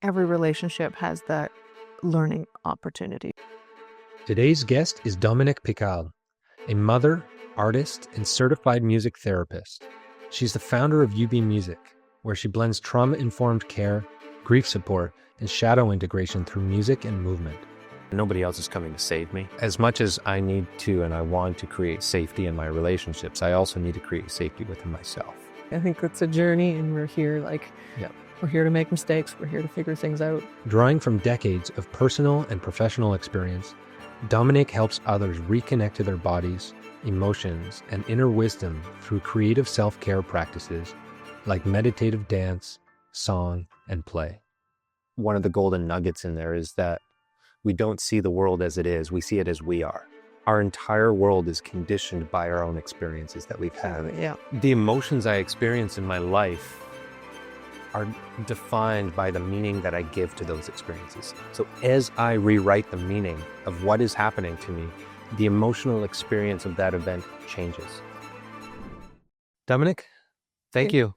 every relationship has that learning opportunity. Today's guest is Dominique Picard, a mother, artist, and certified music therapist. She's the founder of UB Music, where she blends trauma-informed care, grief support, and shadow integration through music and movement. Nobody else is coming to save me. As much as I need to and I want to create safety in my relationships, I also need to create safety within myself. I think it's a journey, and we're here we're here to make mistakes. We're here to figure things out. Drawing from decades of personal and professional experience, Dominique helps others reconnect to their bodies, emotions, and inner wisdom through creative self-care practices like meditative dance, song, and play. One of the golden nuggets in there is that we don't see the world as it is, we see it as we are. Our entire world is conditioned by our own experiences that we've had. Yeah. The emotions I experience in my life are defined by the meaning that I give to those experiences. So as I rewrite the meaning of what is happening to me, the emotional experience of that event changes. Dominique, thank you.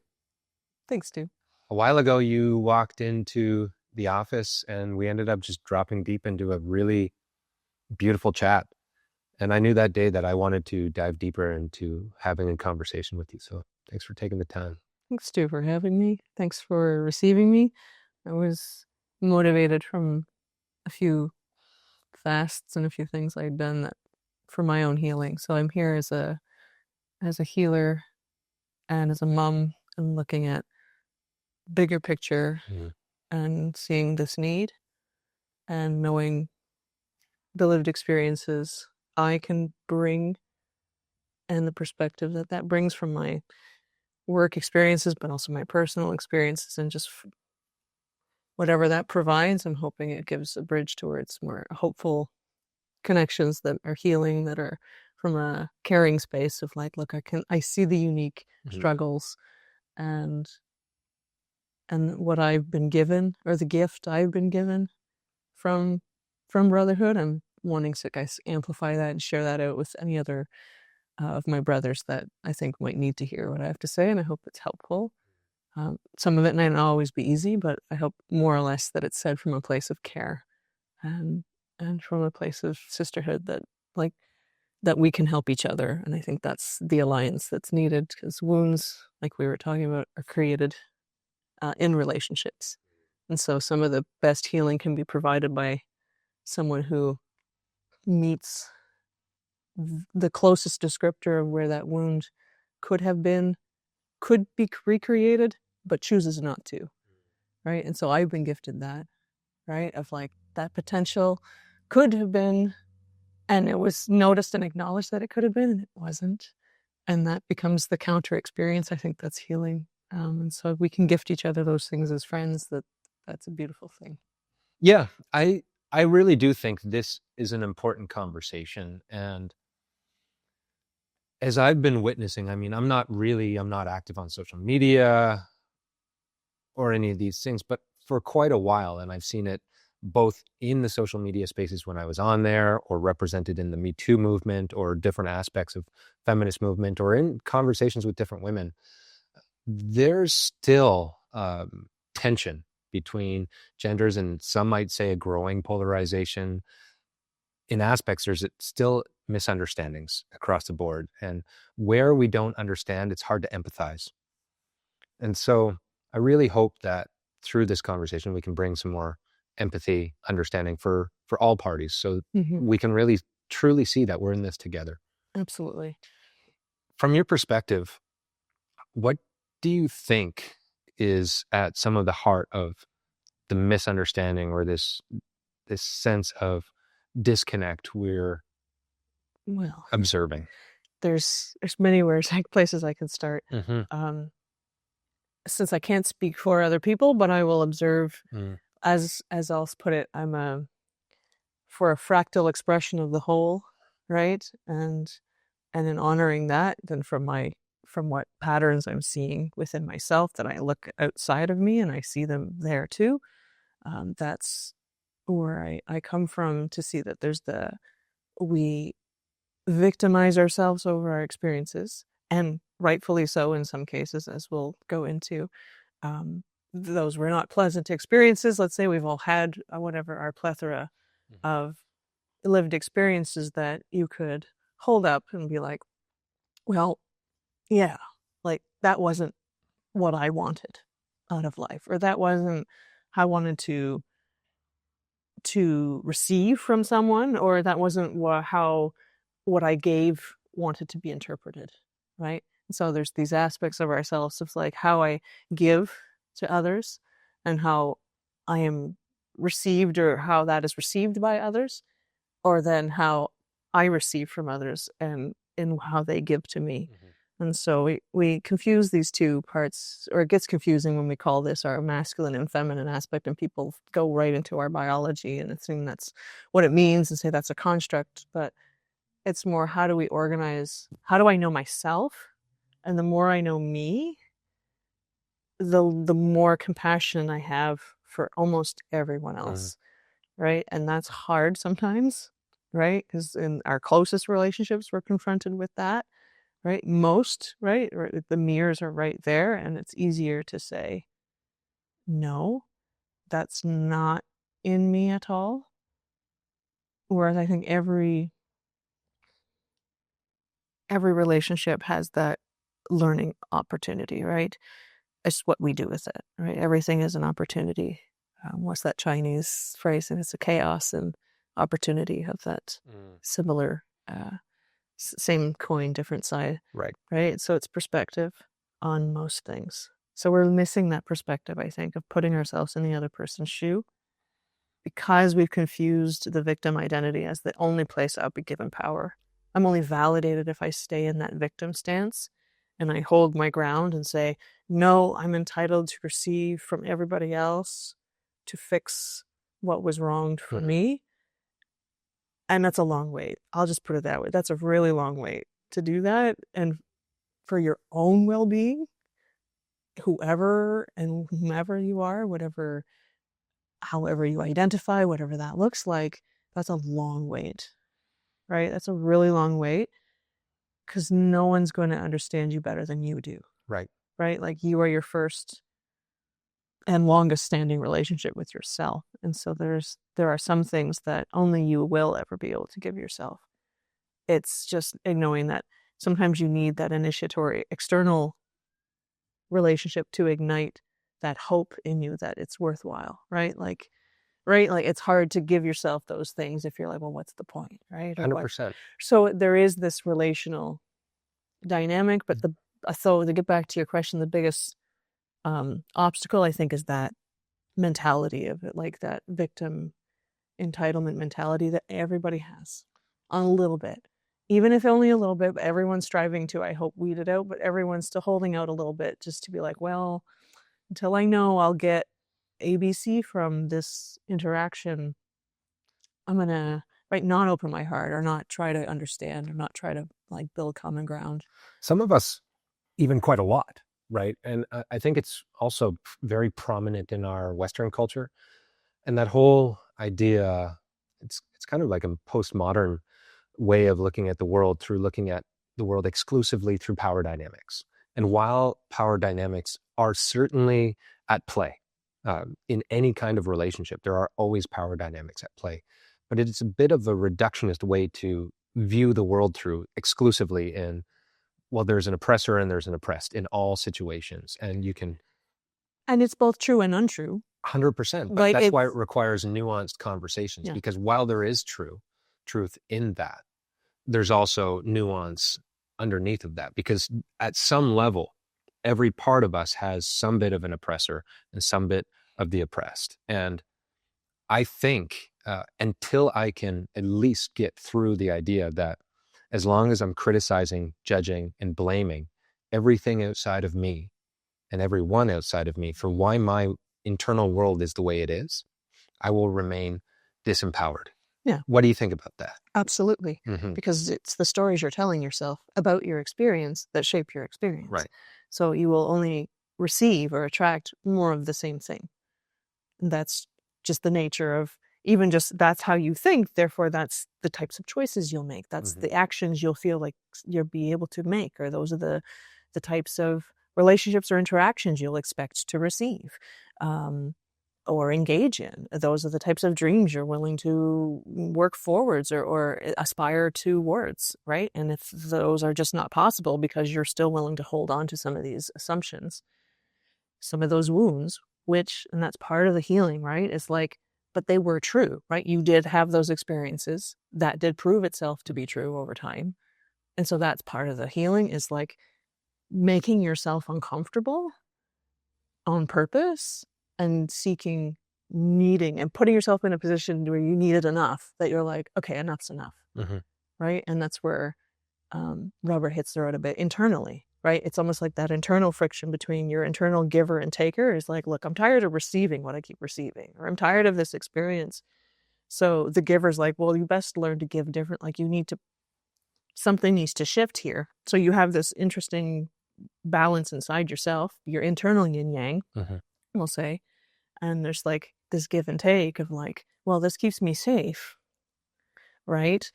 Thanks, Stu. A while ago, you walked into the office and we ended up just dropping deep into a really beautiful chat. And I knew that day that I wanted to dive deeper into having a conversation with you. So thanks for taking the time. Thanks, Stu, for having me. Thanks for receiving me. I was motivated from a few fasts and a few things I'd done that for my own healing. So I'm here as a healer and as a mom, and looking at bigger picture and seeing this need and knowing the lived experiences I can bring and the perspective that brings from my work experiences, but also my personal experiences, and just whatever that provides. I'm hoping it gives a bridge towards more hopeful connections that are healing, that are from a caring space of like, look, I see the unique struggles and what I've been given, or the gift I've been given from Brotherhood. I'm wanting to, guys, amplify that and share that out with any other of my brothers that I think might need to hear what I have to say, and I hope it's helpful. Some of it might not always be easy, but I hope more or less that it's said from a place of care and from a place of sisterhood, that we can help each other. And I think that's the alliance that's needed, because wounds, like we were talking about, are created in relationships. And so some of the best healing can be provided by someone who meets the closest descriptor of where that wound could be recreated, but chooses not to, right? And so I've been gifted that, right? Of like, that potential could have been, and it was noticed and acknowledged that it could have been, and it wasn't. And that becomes the counter experience. I think that's healing. And so we can gift each other those things as friends. That's a beautiful thing. Yeah, I really do think this is an important conversation. And as I've been witnessing, I mean, I'm not active on social media or any of these things, but for quite a while, and I've seen it both in the social media spaces when I was on there, or represented in the Me Too movement, or different aspects of feminist movement, or in conversations with different women. There's still tension between genders, and some might say a growing polarization. In aspects, there's still misunderstandings across the board. And where we don't understand, it's hard to empathize. And so I really hope that through this conversation, we can bring some more empathy, understanding for all parties, so we can really truly see that we're in this together. Absolutely. From your perspective, what do you think is at some of the heart of the misunderstanding, or this sense of disconnect we're observing? There's many places I can start. Since I can't speak for other people, but I will observe, as I'll put it, I'm for a fractal expression of the whole, right? And in honoring that, then from what patterns I'm seeing within myself, that I look outside of me and I see them there too. That's where I come from, to see that we victimize ourselves over our experiences, and rightfully so in some cases, as we'll go into. those were not pleasant experiences. Let's say we've all had whatever our plethora of lived experiences that you could hold up and be like, well, yeah, like that wasn't what I wanted out of life, or that wasn't how I wanted to receive from someone, or that wasn't how what I gave wanted to be interpreted, right? And so there's these aspects of ourselves of like how I give to others and how I am received, or how that is received by others, or then how I receive from others and in how they give to me. And so we confuse these two parts, or it gets confusing when we call this our masculine and feminine aspect, and people go right into our biology and assume that's what it means and say that's a construct. But it's more, how do we organize, how do I know myself? And the more I know me, the more compassion I have for almost everyone else, right? And that's hard sometimes, right? Because in our closest relationships, we're confronted with that. Right? Most, right? Or the mirrors are right there, and it's easier to say, no, that's not in me at all. Whereas I think every relationship has that learning opportunity, right? It's what we do with it, right? Everything is an opportunity. What's that Chinese phrase? And it's a chaos and opportunity of that similar same coin, different side. Right. So it's perspective on most things. So we're missing that perspective, I think, of putting ourselves in the other person's shoe, because we've confused the victim identity as the only place I'll be given power. I'm only validated if I stay in that victim stance and I hold my ground and say, no, I'm entitled to receive from everybody else to fix what was wronged for me. And that's a long wait. I'll just put it that way. That's a really long wait to do that. And for your own well-being, whoever and whomever you are, however you identify, whatever that looks like, that's a long wait, right? That's a really long wait, because no one's going to understand you better than you do. Right? Like, you are your first and longest standing relationship with yourself. And so there are some things that only you will ever be able to give yourself. It's just knowing that sometimes you need that initiatory external relationship to ignite that hope in you that it's worthwhile, right? Like it's hard to give yourself those things if you're like, well, what's the point, right? 100%. So there is this relational dynamic, but so to get back to your question, the biggest obstacle, I think, is that mentality of it, like that victim entitlement mentality that everybody has on a little bit, even if only a little bit. But everyone's striving to, I hope, weed it out, but everyone's still holding out a little bit just to be like, well, until I know I'll get ABC from this interaction, I'm gonna not open my heart, or not try to understand, or not try to like build common ground. Some of us even quite a lot, right? And I think it's also very prominent in our Western culture. And that whole idea, it's kind of like a postmodern way of looking at the world, through looking at the world exclusively through power dynamics. And while power dynamics are certainly at play in any kind of relationship, there are always power dynamics at play. But it's a bit of a reductionist way to view the world through exclusively in, well, there's an oppressor and there's an oppressed in all situations. And you can... And it's both true and untrue. 100%. But Like, that's why it requires nuanced conversations, Yeah. because while there is truth in that, there's also nuance underneath of that, because at some level, every part of us has some bit of an oppressor and some bit of the oppressed. And I think until I can at least get through the idea that as long as I'm criticizing, judging, and blaming everything outside of me and everyone outside of me for why my internal world is the way it is, I will remain disempowered. Yeah. What do you think about that? Absolutely. Because it's the stories you're telling yourself about your experience that shape your experience. Right. So you will only receive or attract more of the same thing. And that's just the nature of, even just, that's how you think. Therefore, that's the types of choices you'll make. That's the actions you'll feel like you'll be able to make, or those are the types of relationships or interactions you'll expect to receive or engage in. Those are the types of dreams you're willing to work forwards or aspire towards, right? And if those are just not possible because you're still willing to hold on to some of these assumptions, some of those wounds, and that's part of the healing, right? It's like, but they were true, right? You did have those experiences that did prove itself to be true over time. And so that's part of the healing, is like making yourself uncomfortable on purpose and needing and putting yourself in a position where you need it enough that you're like, okay, enough's enough. Right? And that's where rubber hits the road a bit internally, right? It's almost like that internal friction between your internal giver and taker is like, look, I'm tired of receiving what I keep receiving, or I'm tired of this experience. So the giver's like, well, you best learn to give different, like something needs to shift here. So you have this interesting balance inside yourself, your internal yin yang, we'll say, and there's like this give and take of like, well, this keeps me safe, right?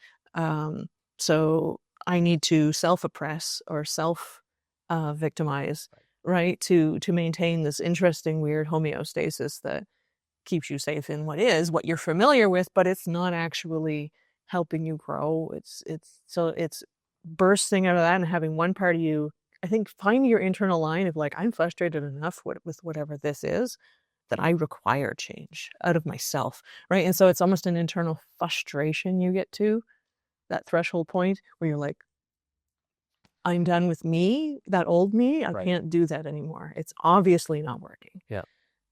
So I need to self-oppress or self-victimize, right? To maintain this interesting, weird homeostasis that keeps you safe in what you're familiar with, but it's not actually helping you grow. It's bursting out of that and having one part of you, I think, finding your internal line of like, I'm frustrated enough with whatever this is that I require change out of myself, right? And so it's almost an internal frustration you get to, that threshold point where you're like, I'm done with me, that old me. I can't do that anymore. It's obviously not working. Yeah.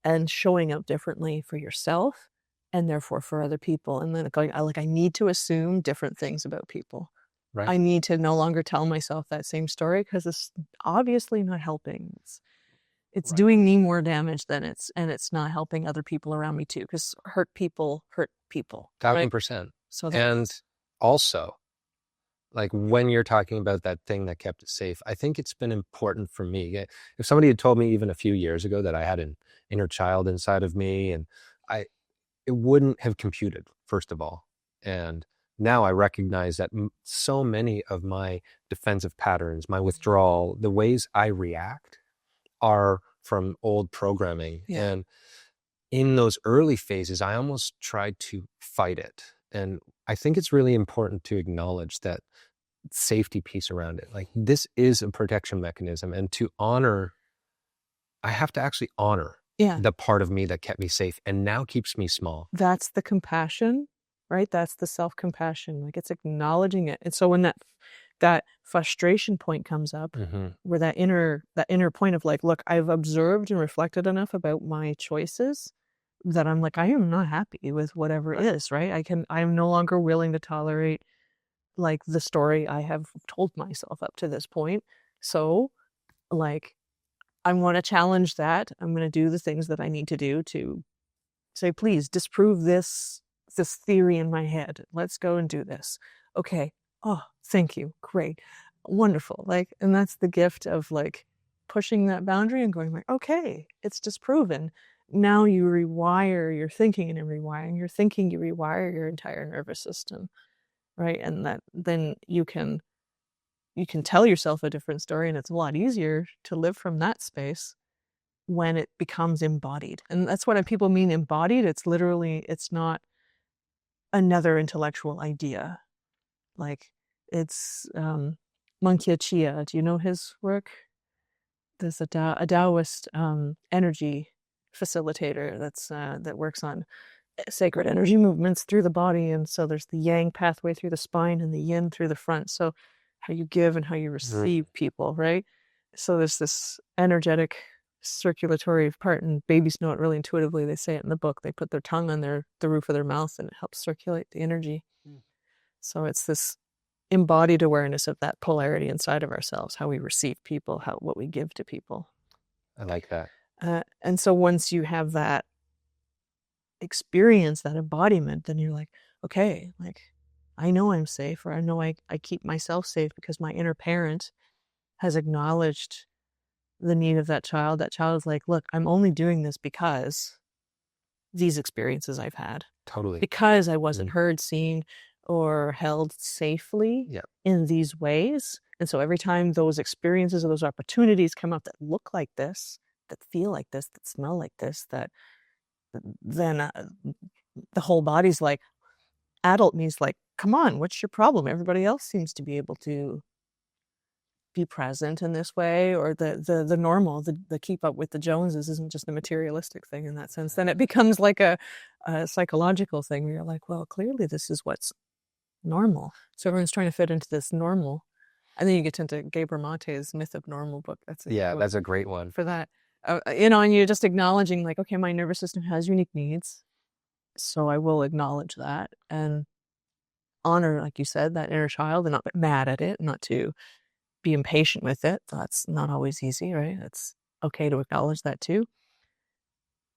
And showing up differently for yourself and therefore for other people. And then going, I need to assume different things about people. Right. I need to no longer tell myself that same story because it's obviously not helping. It's doing me more damage than it's not helping other people around me too, because hurt people. 1,000%. So and also, like when you're talking about that thing that kept it safe, I think it's been important for me. If somebody had told me even a few years ago that I had an inner child inside of me, and it wouldn't have computed, first of all. And now I recognize that so many of my defensive patterns, my withdrawal, the ways I react are from old programming. Yeah. And in those early phases, I almost tried to fight it. And I think it's really important to acknowledge that safety piece around it. Like, this is a protection mechanism, and I have to actually honor the part of me that kept me safe and now keeps me small. That's the compassion, right? That's the self-compassion. Like, it's acknowledging it. And so when that frustration point comes up, where that inner point of like, look, I've observed and reflected enough about my choices that I'm like, I am not happy with whatever it is, right? I'm no longer willing to tolerate like the story I have told myself up to this point. So like, I want to challenge that. I'm going to do the things that I need to do to say, please disprove this theory in my head. Let's go and do this. Okay. Oh, thank you. Great. Wonderful. Like, and that's the gift of like pushing that boundary and going like, okay, it's disproven. Now you rewire your thinking, and in rewiring your thinking, you rewire your entire nervous system. Right. And that then you can tell yourself a different story, and it's a lot easier to live from that space when it becomes embodied. And that's what people mean embodied. It's literally, it's not another intellectual idea. Like, it's Monkya Chia. Do you know his work? There's a Taoist energy facilitator that works on sacred energy movements through the body. And so there's the yang pathway through the spine and the yin through the front. So how you give and how you receive people, right? So there's this energetic circulatory part, and babies know it really intuitively. They say it in the book. They put their tongue on the roof of their mouth, and it helps circulate the energy. So it's this embodied awareness of that polarity inside of ourselves, how we receive people, what we give to people. I like that. And so once you have that experience, that embodiment, then you're like, okay, like, I know I'm safe, or I know I keep myself safe because my inner parent has acknowledged the need of that child. That child is like, look, I'm only doing this because these experiences I've had. Totally. Because I wasn't heard, seen, or held safely in these ways. And so every time those experiences or those opportunities come up that look like this, that feel like this, that smell like this, that then the whole body's like, adult me's like, come on, what's your problem? Everybody else seems to be able to be present in this way, or the normal, the keep up with the Joneses isn't just a materialistic thing in that sense. Then it becomes like a psychological thing where you're like, well, clearly this is what's normal. So everyone's trying to fit into this normal. And then you get into Gabor Mate's Myth of Normal book. That's That's a great one. for that. And you're just acknowledging like, okay, my nervous system has unique needs. So I will acknowledge that and honor, like you said, that inner child and not get mad at it, not to be impatient with it. That's not always easy, right? It's okay to acknowledge that too.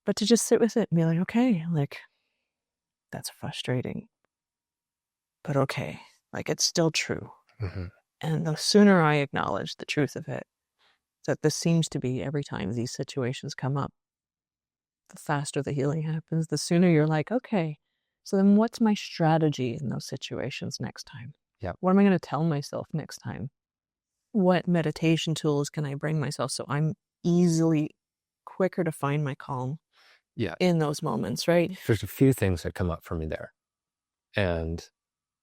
But to just sit with it and be like, okay, like, that's frustrating. But okay, like, it's still true. Mm-hmm. And the sooner I acknowledge the truth of it, that this seems to be every time these situations come up, the faster the healing happens, the sooner you're like, okay, so then what's my strategy in those situations next time? Yeah. What am I going to tell myself next time? What meditation tools can I bring myself so I'm easily quicker to find my calm in those moments, right? There's a few things that come up for me there. And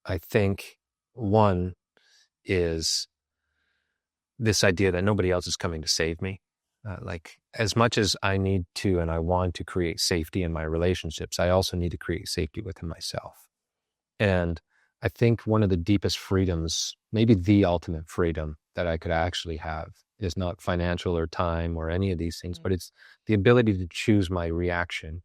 I think one is this idea that nobody else is coming to save me. Like, as much as I need to and I want to create safety in my relationships, I also need to create safety within myself. And I think one of the deepest freedoms, maybe the ultimate freedom that I could actually have, is not financial or time or any of these things, but it's the ability to choose my reaction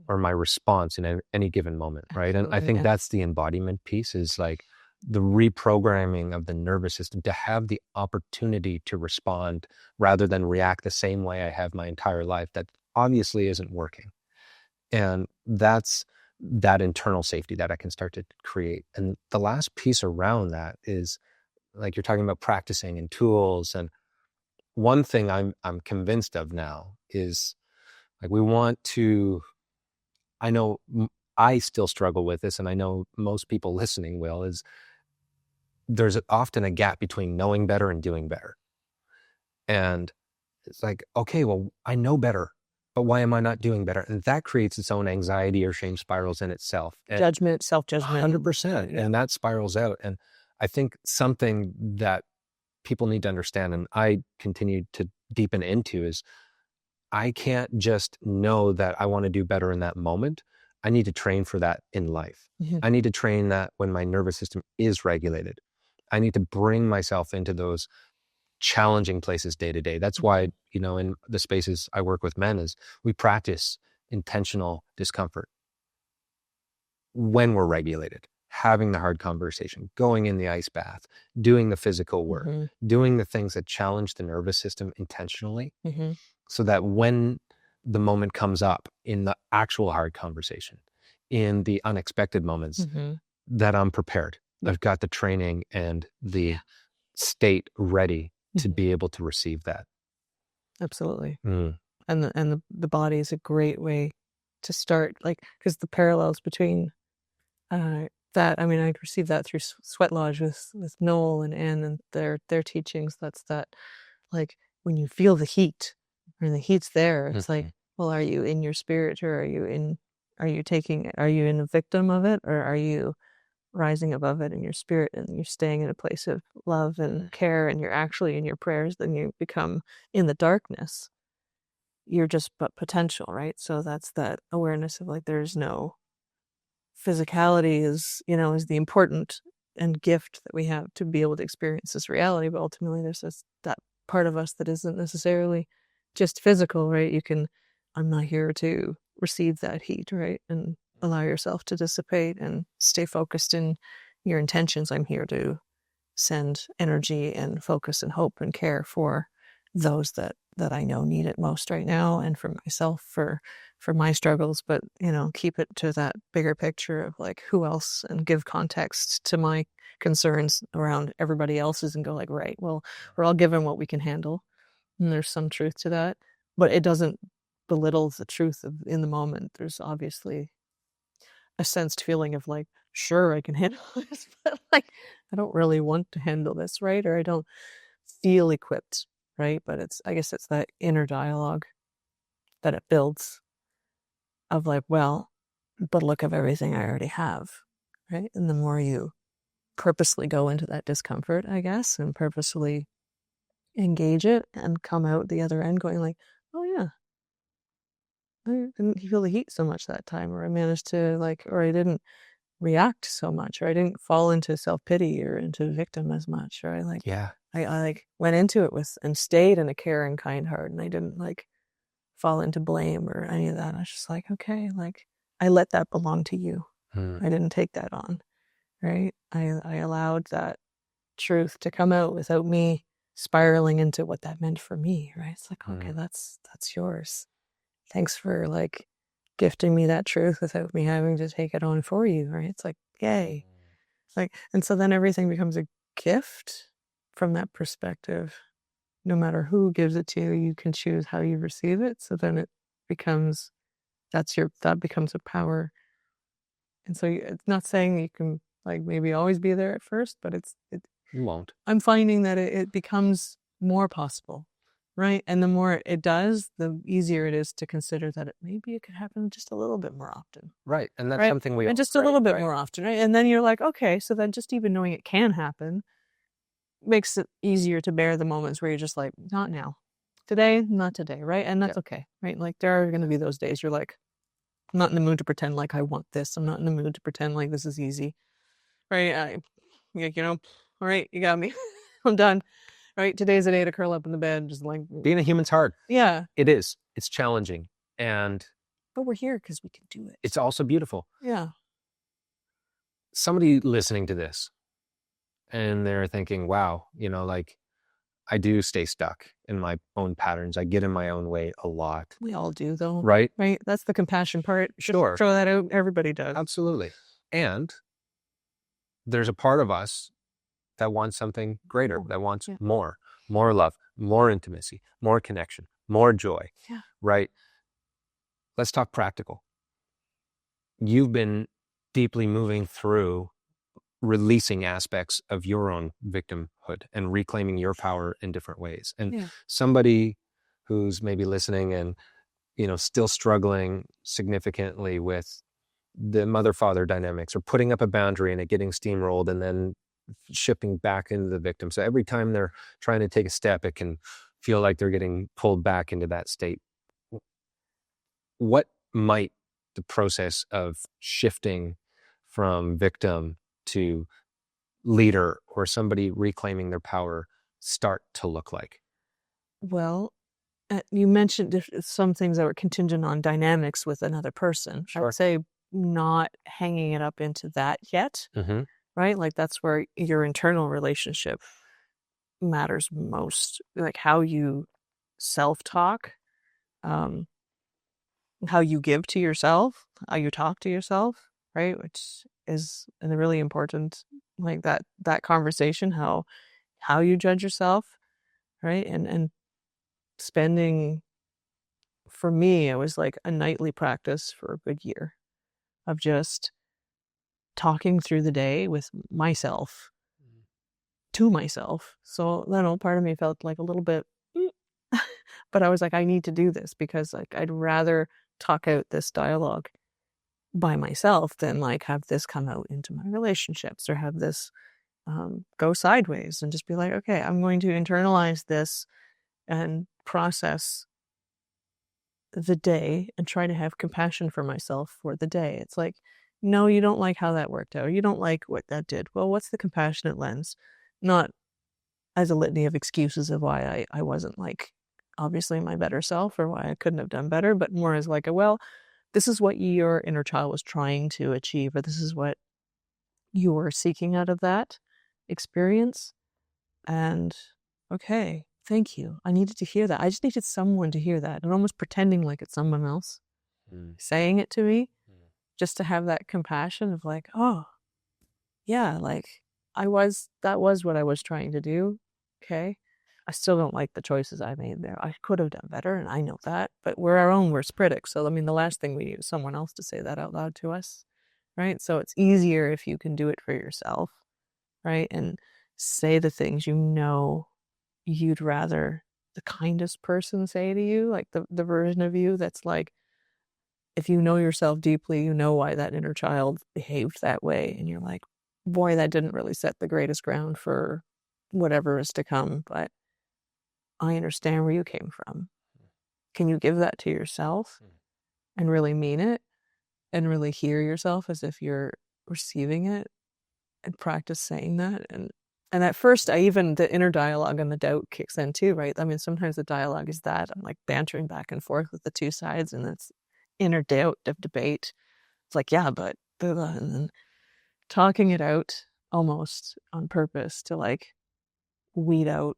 or my response in any given moment, right? And I think that's the embodiment piece, is like the reprogramming of the nervous system to have the opportunity to respond rather than react the same way I have my entire life that obviously isn't working. And that's that internal safety that I can start to create. And the last piece around that is, like you're talking about practicing and tools. And one thing I'm convinced of now is, like, we want to, I know I still struggle with this, and I know most people listening will, is there's often a gap between knowing better and doing better. And it's like, okay, well, I know better, but why am I not doing better? And that creates its own anxiety or shame spirals in itself. Judgment, self-judgment. 100%. And that spirals out. And I think something that people need to understand, and I continue to deepen into, is I can't just know that I want to do better in that moment. I need to train for that in life. Mm-hmm. I need to train that when my nervous system is regulated. I need to bring myself into those challenging places day to day. That's why, in the spaces I work with men, is we practice intentional discomfort when we're regulated, having the hard conversation, going in the ice bath, doing the physical work, doing the things that challenge the nervous system intentionally, so that when the moment comes up in the actual hard conversation, in the unexpected moments, that I'm prepared. I've got the training and the state ready to be able to receive that. Absolutely. And the body is a great way to start, like, because the parallels between that, I mean, I received that through Sweat Lodge with Noel and Anne and their teachings. That's that, like, when you feel the heat, or the heat's there, it's like, well, are you in your spirit, or are you in a victim of it, or are you rising above it in your spirit, and you're staying in a place of love and care, and you're actually in your prayers? Then you become, in the darkness, you're just but potential, right? So that's that awareness of, like, there's no physicality is the important and gift that we have to be able to experience this reality, but ultimately there's that part of us that isn't necessarily just physical, right? I'm not here to receive that heat, right? And allow yourself to dissipate and stay focused in your intentions. I'm here to send energy and focus and hope and care for those that I know need it most right now, and for myself, for my struggles, but keep it to that bigger picture of, like, who else, and give context to my concerns around everybody else's, and go, like, right, well, we're all given what we can handle, and there's some truth to that, but it doesn't belittle the truth of in the moment. There's obviously a sensed feeling of like, sure, I can handle this, but like, I don't really want to handle this, right? Or I don't feel equipped, right? But I guess it's that inner dialogue that it builds of like, well, but look at everything I already have, right? And the more you purposely go into that discomfort, I guess, and purposely engage it and come out the other end going like, oh yeah, I didn't feel the heat so much that time, or I managed to like, or I didn't react so much, or I didn't fall into self-pity or into victim as much, or I like, Yeah. I like went into it with and stayed in a caring, kind heart, and I didn't like fall into blame or any of that. I was just like, okay, like I let that belong to you. I didn't take that on, right? I allowed that truth to come out without me spiraling into what that meant for me, right? It's like, okay, that's yours. Thanks for like gifting me that truth without me having to take it on for you, right? It's like, yay. Like, and so then everything becomes a gift from that perspective. No matter who gives it to you, you can choose how you receive it. So then it becomes, that becomes a power. And so it's not saying you can like maybe always be there at first, but You won't. I'm finding that it becomes more possible, right? And the more it does, the easier it is to consider that maybe it could happen just a little bit more often. Right. And that's right? something we and all just a crave, little bit right? more often, right? And then you're like, okay, so then just even knowing it can happen makes it easier to bear the moments where you're just like, not now. Today, not today, right? And that's okay, right? Like there are going to be those days you're like, I'm not in the mood to pretend like I want this. I'm not in the mood to pretend like this is easy, right? Like, all right, you got me. I'm done. Right? Today's a day to curl up in the bed, just like Being a human's hard. yeah. It is. It's challenging. And But we're here because we can do it. it's also beautiful. Yeah. Somebody listening to this and they're thinking, wow, like I do stay stuck in my own patterns. I get in my own way a lot. We all do though. Right? Right? That's the compassion part. Just Sure. throw that out. Everybody does. Absolutely. And there's a part of us that wants something greater, that wants more love, more intimacy, more connection, more joy. Yeah. Right? Let's talk practical. You've been deeply moving through releasing aspects of your own victimhood and reclaiming your power in different ways. And somebody who's maybe listening and, still struggling significantly with the mother-father dynamics or putting up a boundary and it getting steamrolled and then shifting back into the victim. So every time they're trying to take a step, it can feel like they're getting pulled back into that state. What might the process of shifting from victim to leader or somebody reclaiming their power start to look like? Well, you mentioned some things that were contingent on dynamics with another person. Sure. I would say not hanging it up into that yet, right? Like that's where your internal relationship matters most. Like how you self-talk, how you give to yourself, how you talk to yourself, right? Which is a really important, like that conversation, how you judge yourself, right? And spending, for me, it was like a nightly practice for a good year of just talking through the day with myself, to myself. So, part of me felt like a little bit, but I was like, I need to do this because like I'd rather talk out this dialogue by myself than like have this come out into my relationships or have this go sideways and just be like, okay, I'm going to internalize this and process the day and try to have compassion for myself for the day. It's like, no, you don't like how that worked out, or you don't like what that did. Well, what's the compassionate lens? Not as a litany of excuses of why I wasn't like obviously my better self or why I couldn't have done better, but more as like, well, this is what your inner child was trying to achieve, or this is what you were seeking out of that experience. And okay, thank you. I needed to hear that. I just needed someone to hear that, and almost pretending like it's someone else saying it to me, just to have that compassion of like, oh, yeah, like that was what I was trying to do. Okay. I still don't like the choices I made there. I could have done better, and I know that, but we're our own worst critics. So, the last thing we need is someone else to say that out loud to us. right? So it's easier if you can do it for yourself, right? And say the things you know you'd rather the kindest person say to you, like the version of you that's like, if you know yourself deeply, you know why that inner child behaved that way. And you're like, boy, that didn't really set the greatest ground for whatever is to come, but I understand where you came from. Can you give that to yourself and really mean it and really hear yourself as if you're receiving it and practice saying that? And at first, the inner dialogue and the doubt kicks in too, right? I mean, sometimes the dialogue is that I'm like bantering back and forth with the two sides, and it's inner doubt of debate. It's like, yeah, but blah, blah, and then talking it out almost on purpose to like weed out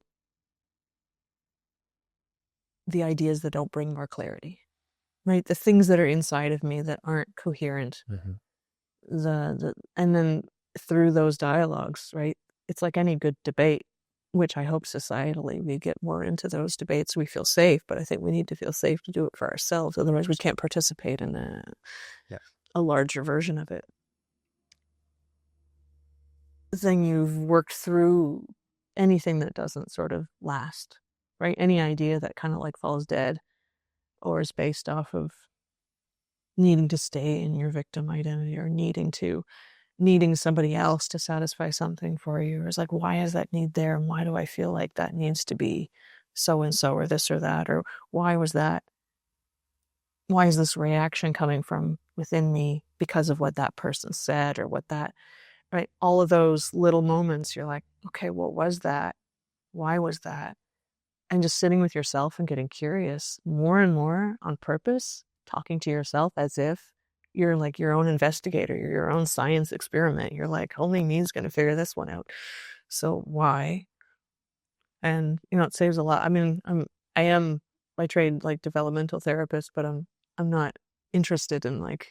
the ideas that don't bring more clarity, right? The things that are inside of me that aren't coherent. And then through those dialogues, right? It's like any good debate, which I hope societally we get more into those debates. We feel safe, but I think we need to feel safe to do it for ourselves. Otherwise, we can't participate in a larger version of it. Then you've worked through anything that doesn't sort of last, right? Any idea that kind of like falls dead or is based off of needing to stay in your victim identity or needing somebody else to satisfy something for you. Or it's like, why is that need there? And why do I feel like that needs to be so-and-so or this or that? Or why is this reaction coming from within me because of what that person said or what that, right? All of those little moments, you're like, okay, what was that? Why was that? And just sitting with yourself and getting curious more and more on purpose, talking to yourself as if you're like your own investigator, you're your own science experiment. You're like, only me's going to figure this one out. So why? And, it saves a lot. I mean, I am by trade like developmental therapist, but I'm not interested in like,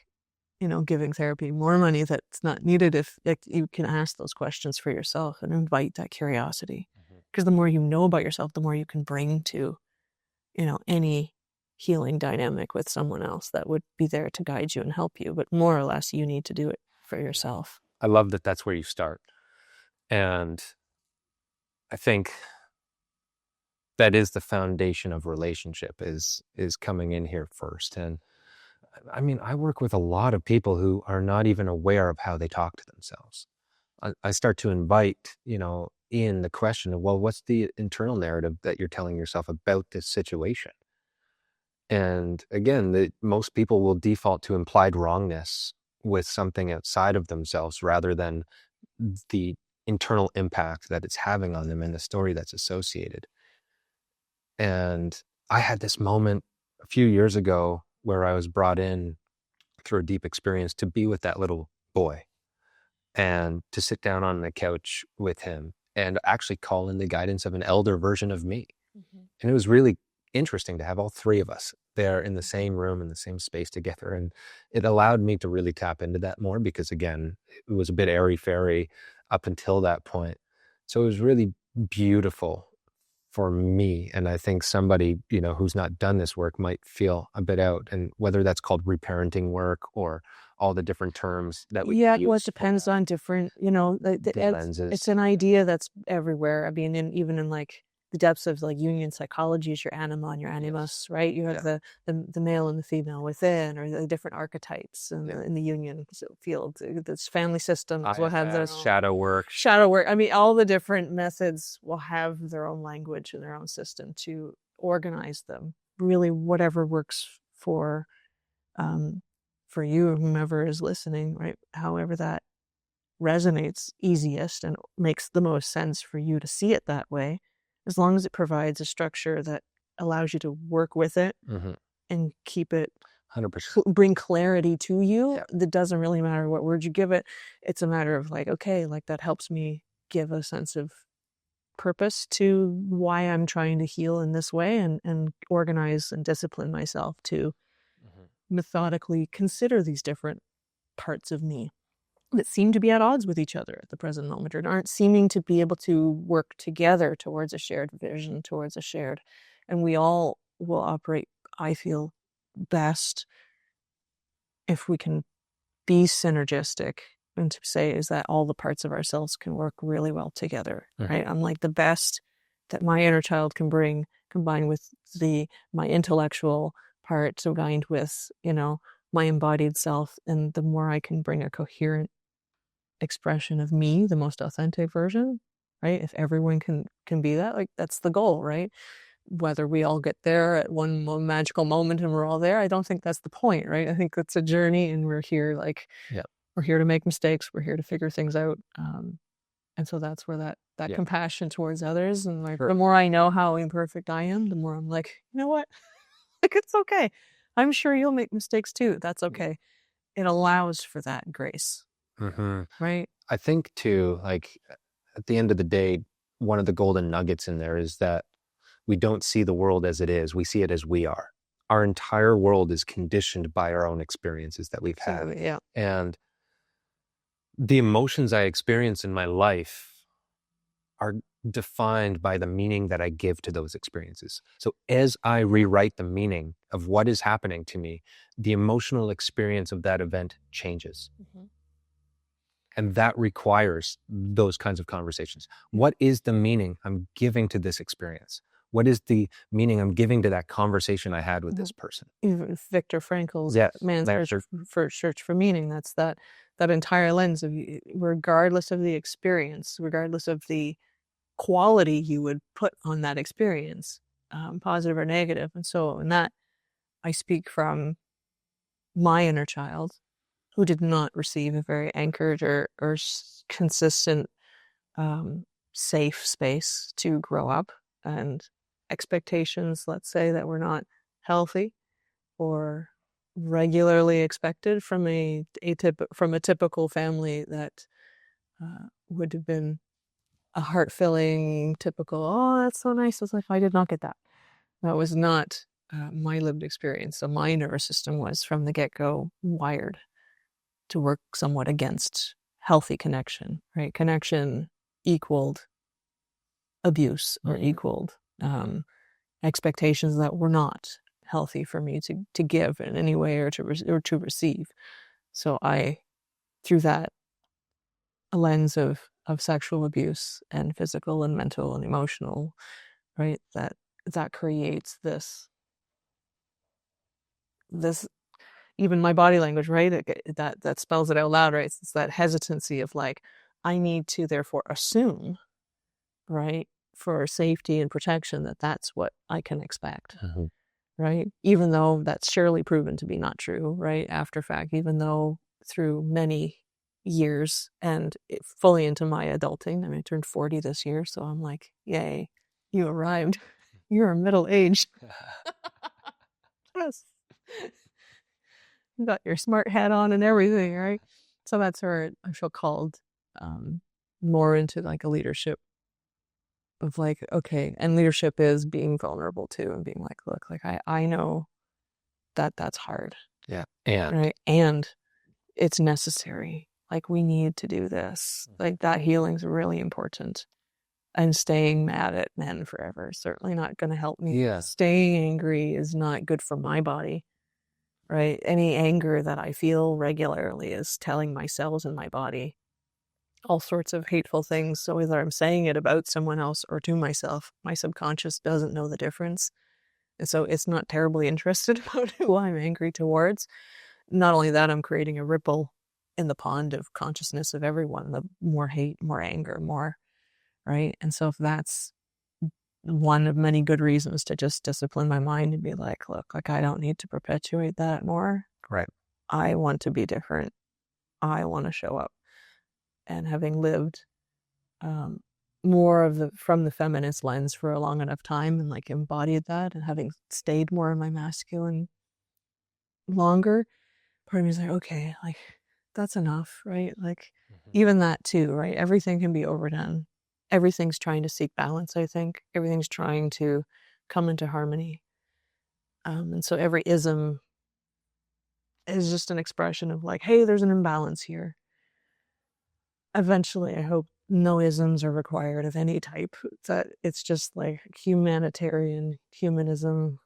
giving therapy more money that's not needed if like, you can ask those questions for yourself and invite that curiosity. Because the more you know about yourself, the more you can bring to, any healing dynamic with someone else that would be there to guide you and help you. But more or less, you need to do it for yourself. I love that that's where you start. And I think that is the foundation of relationship is coming in here first. And I mean, I work with a lot of people who are not even aware of how they talk to themselves. I start to invite, in the question of, well, what's the internal narrative that you're telling yourself about this situation? And again, most people will default to implied wrongness with something outside of themselves rather than the internal impact that it's having on them and the story that's associated. And I had this moment a few years ago where I was brought in through a deep experience to be with that little boy and to sit down on the couch with him and actually call in the guidance of an elder version of me. And it was really interesting to have all three of us there in the same room, in the same space together. And it allowed me to really tap into that more because, again, it was a bit airy-fairy up until that point. So it was really beautiful for me. And I think somebody, who's not done this work might feel a bit out. And whether that's called reparenting work or all the different terms that we use. Well, it depends on different, lenses. It's an idea that's everywhere. I mean, even in like the depths of like Jungian psychology is your anima and your animus, right? You have the male and the female within, or the different archetypes in the Jungian field. This family systems will have those shadow work. I mean, all the different methods will have their own language and their own system to organize them. Really, whatever works for you or whomever is listening, right? However that resonates easiest and makes the most sense for you to see it that way, as long as it provides a structure that allows you to work with it and keep it 100%. Bring clarity to you. That doesn't really matter what word you give it. It's a matter of like, okay, like that helps me give a sense of purpose to why I'm trying to heal in this way and organize and discipline myself to methodically consider these different parts of me that seem to be at odds with each other at the present moment, or aren't seeming to be able to work together towards a shared vision, and we all will operate, I feel, best if we can be synergistic, and to say is that all the parts of ourselves can work really well together, right? I'm like the best that my inner child can bring, combined with my intellectual part, combined with, my embodied self. And the more I can bring a coherent expression of me, the most authentic version, right? If everyone can be that, like, that's the goal, right? Whether we all get there at one magical moment and we're all there, I don't think that's the point, right? I think it's a journey, and we're here, we're here to make mistakes. We're here to figure things out. And so that's where that compassion towards others, and like, the more I know how imperfect I am, the more I'm like, you know what? Like, it's okay. I'm sure you'll make mistakes too. That's okay. It allows for that grace. Right? I think too, like, at the end of the day, one of the golden nuggets in there is that we don't see the world as it is. We see it as we are. Our entire world is conditioned by our own experiences that we've had. Absolutely, yeah. And the emotions I experience in my life are defined by the meaning that I give to those experiences. So as I rewrite the meaning of what is happening to me, the emotional experience of that event changes. And that requires those kinds of conversations. What is the meaning I'm giving to this experience? What is the meaning I'm giving to that conversation I had with this person? Even Viktor Frankl's Man's Search for Meaning, that's that entire lens of, regardless of the experience, regardless of the quality you would put on that experience, positive or negative. And so in that, I speak from my inner child, who did not receive a very anchored or consistent, safe space to grow up, and expectations, let's say, that were not healthy or regularly expected from a typical family that would have been a heart-filling, typical, oh, that's so nice. I was like, I did not get that. That was not my lived experience. So my nervous system was, from the get-go, wired to work somewhat against healthy connection, right? Connection equaled abuse, or equaled expectations that were not healthy for me to give in any way, or to receive. So I, through that lens of sexual abuse and physical and mental and emotional, right, that creates this even my body language, right, that spells it out loud, right? It's that hesitancy of like, I need to therefore assume, right, for safety and protection, that that's what I can expect, right? Even though that's surely proven to be not true, right? After fact, even though through many years and fully into my adulting, I mean, I turned 40 this year, so I'm like, yay, you arrived. You're middle-aged. Yes. You got your smart hat on and everything, right? So that's where I feel called more into like a leadership of like, okay, and leadership is being vulnerable too, and being like, look, like I know that's hard. Yeah. Right. And it's necessary. Like, we need to do this. Like, that healing's really important. And staying mad at men forever is certainly not going to help me. Yeah. Staying angry is not good for my body, right? Any anger that I feel regularly is telling my cells in my body all sorts of hateful things. So whether I'm saying it about someone else or to myself, my subconscious doesn't know the difference. And so it's not terribly interested about who I'm angry towards. Not only that, I'm creating a ripple in the pond of consciousness of everyone. The more hate, more anger, more, right? And so if that's one of many good reasons to just discipline my mind and be like, look, like, I don't need to perpetuate that more. Right. I want to be different. I want to show up. And having lived more from the feminist lens for a long enough time, and like embodied that, and having stayed more in my masculine longer, part of me is like, okay, like, that's enough, right? Like, even that too, right? Everything can be overdone. Everything's trying to seek balance, I think. Everything's trying to come into harmony. And so every ism is just an expression of like, hey, there's an imbalance here. Eventually, I hope no isms are required of any type. That it's just like humanitarian humanism.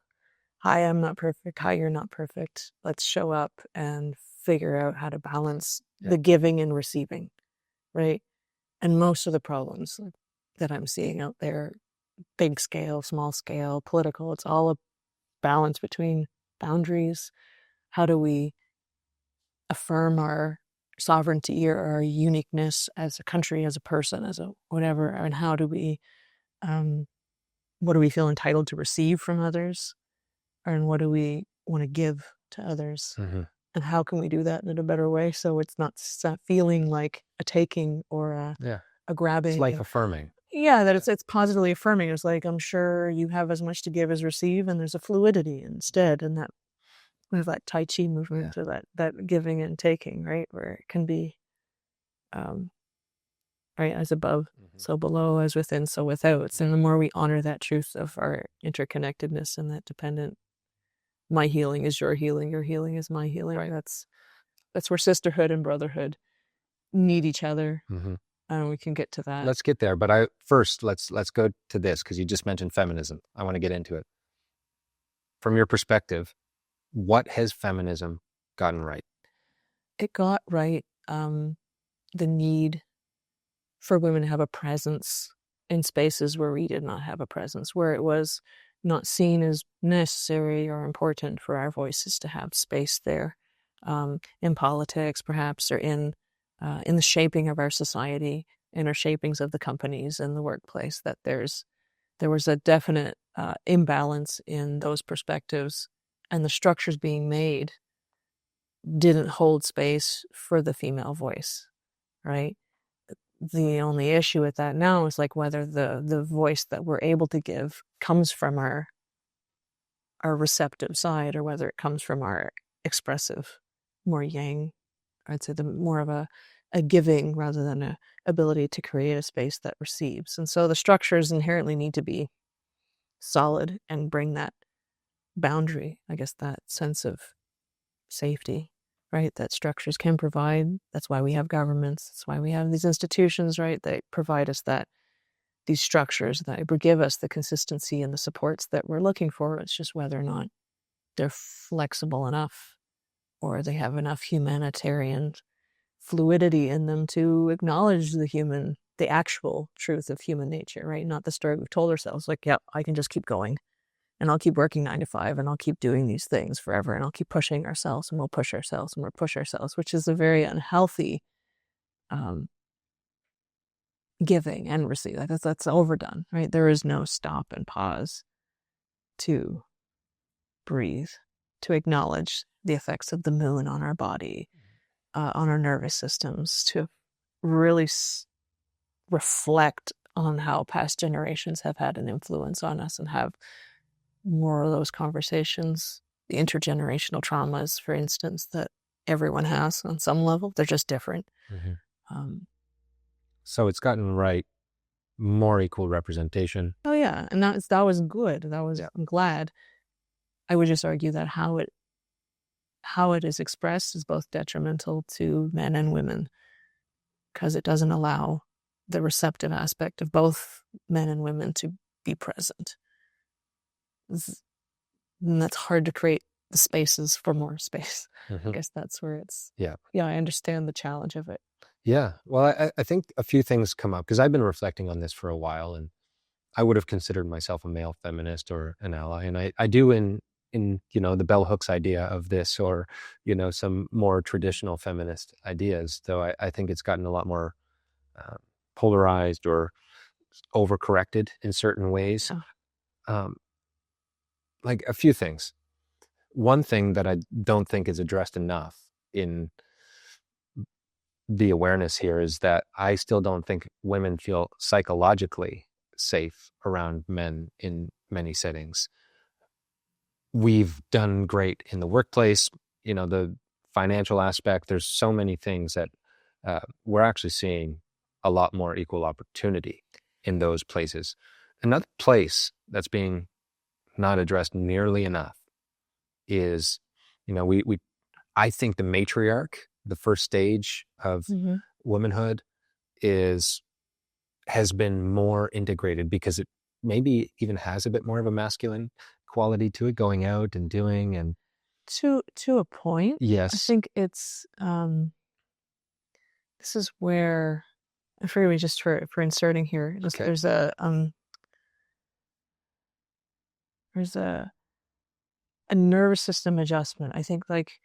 Hi, I'm not perfect. Hi, you're not perfect. Let's show up and figure out how to balance Yeah. the giving and receiving, right? And most of the problems that I'm seeing out there, big scale, small scale, political, it's all a balance between boundaries. How do we affirm our sovereignty or our uniqueness as a country, as a person, as a whatever, and how do we, what do we feel entitled to receive from others, and what do we want to give to others, and how can we do that in a better way so it's not feeling like a taking or a grabbing. It's life affirming. Yeah, that it's positively affirming. It's like, I'm sure you have as much to give as receive, and there's a fluidity instead, and that with that Tai Chi movement, Yeah. or that giving and taking, right, where it can be, right, as above, so below, as within, so without. And the more we honor that truth of our interconnectedness and that dependent, my healing is your healing is my healing. Right. That's where sisterhood and brotherhood need each other, and we can get to that. Let's get there, but first let's go to this, because you just mentioned feminism. I want to get into it. From your perspective, what has feminism gotten right? It got right the need for women to have a presence in spaces where we did not have a presence, where it was not seen as necessary or important for our voices to have space there, in politics perhaps, or in the shaping of our society, in our shapings of the companies and the workplace, that there was a definite imbalance in those perspectives, and the structures being made didn't hold space for the female voice, right? The only issue with that now is like whether the voice that we're able to give comes from our receptive side, or whether it comes from our expressive, more yang, I'd say the more of a giving rather than a ability to create a space that receives. And so the structures inherently need to be solid and bring that boundary, I guess, that sense of safety, right, that structures can provide. That's why we have governments. That's why we have these institutions, right? They provide us these structures that give us the consistency and the supports that we're looking for. It's just whether or not they're flexible enough, or they have enough humanitarian fluidity in them to acknowledge the actual truth of human nature, right? Not the story we've told ourselves, like, yeah, I can just keep going, and I'll keep working 9 to 5, and I'll keep doing these things forever, and I'll keep pushing ourselves, and we'll push ourselves, and we'll push ourselves, which is a very unhealthy giving and receiving. Like that's overdone, right? There is no stop and pause to breathe, to acknowledge the effects of the moon on our body, on our nervous systems, to really reflect on how past generations have had an influence on us, and have more of those conversations, the intergenerational traumas, for instance, that everyone has on some level. They're just different. So it's gotten right, more equal representation. Oh yeah, and that was good. I'm glad. I would just argue that how it is expressed is both detrimental to men and women, because it doesn't allow the receptive aspect of both men and women to be present. And that's hard to create the spaces for more space. I guess that's where it's, I understand the challenge of it. Yeah. Well, I think a few things come up, because I've been reflecting on this for a while, and I would have considered myself a male feminist or an ally. And I do in the bell hooks idea of this, or, some more traditional feminist ideas, though I think it's gotten a lot more polarized or overcorrected in certain ways. Like a few things. One thing that I don't think is addressed enough in the awareness here is that I still don't think women feel psychologically safe around men in many settings. We've done great in the workplace, the financial aspect. There's so many things that we're actually seeing a lot more equal opportunity in those places. Another place that's being not addressed nearly enough is, I think the matriarch, the first stage of womanhood, has been more integrated, because it maybe even has a bit more of a masculine quality to it, going out and doing, and To a point. I Yes. think it's this is where, forgive me just for inserting here. Just Okay. there's a nervous system adjustment. I think like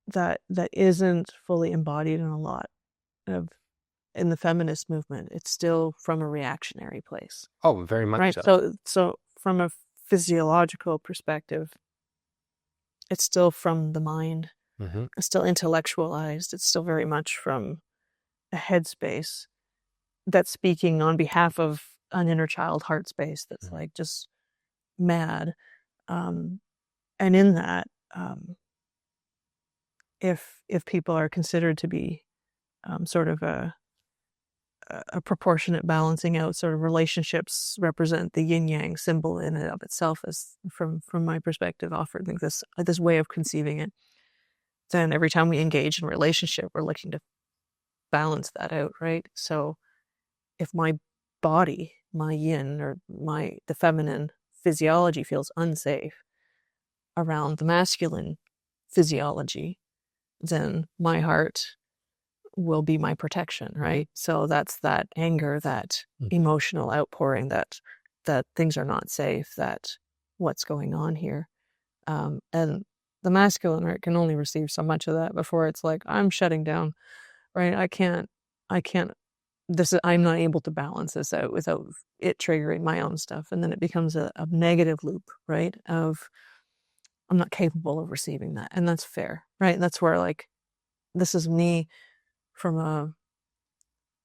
that isn't fully embodied in a lot of in the feminist movement. It's still from a reactionary place, Oh, very much right? so. So from a physiological perspective, it's still from the mind. Mm-hmm. It's still intellectualized. It's still very much from a headspace that's speaking on behalf of an inner child heart space that's Mm-hmm. like just mad. And in that, if people are considered to be sort of a proportionate balancing out, sort of relationships represent the yin yang symbol in and of itself, as from my perspective, offered like this way of conceiving it. Then every time we engage in relationship, we're looking to balance that out, right? So if my body, my yin or the feminine physiology feels unsafe around the masculine physiology, then my heart will be my protection, right? So that's that anger, that emotional outpouring, that things are not safe, that what's going on here. And the masculine, right, can only receive so much of that before it's like, I'm shutting down, right? I can't, I'm not able to balance this out without it triggering my own stuff. And then it becomes a negative loop, right? Of, I'm not capable of receiving that. And that's fair, right? And that's where like, this is me from a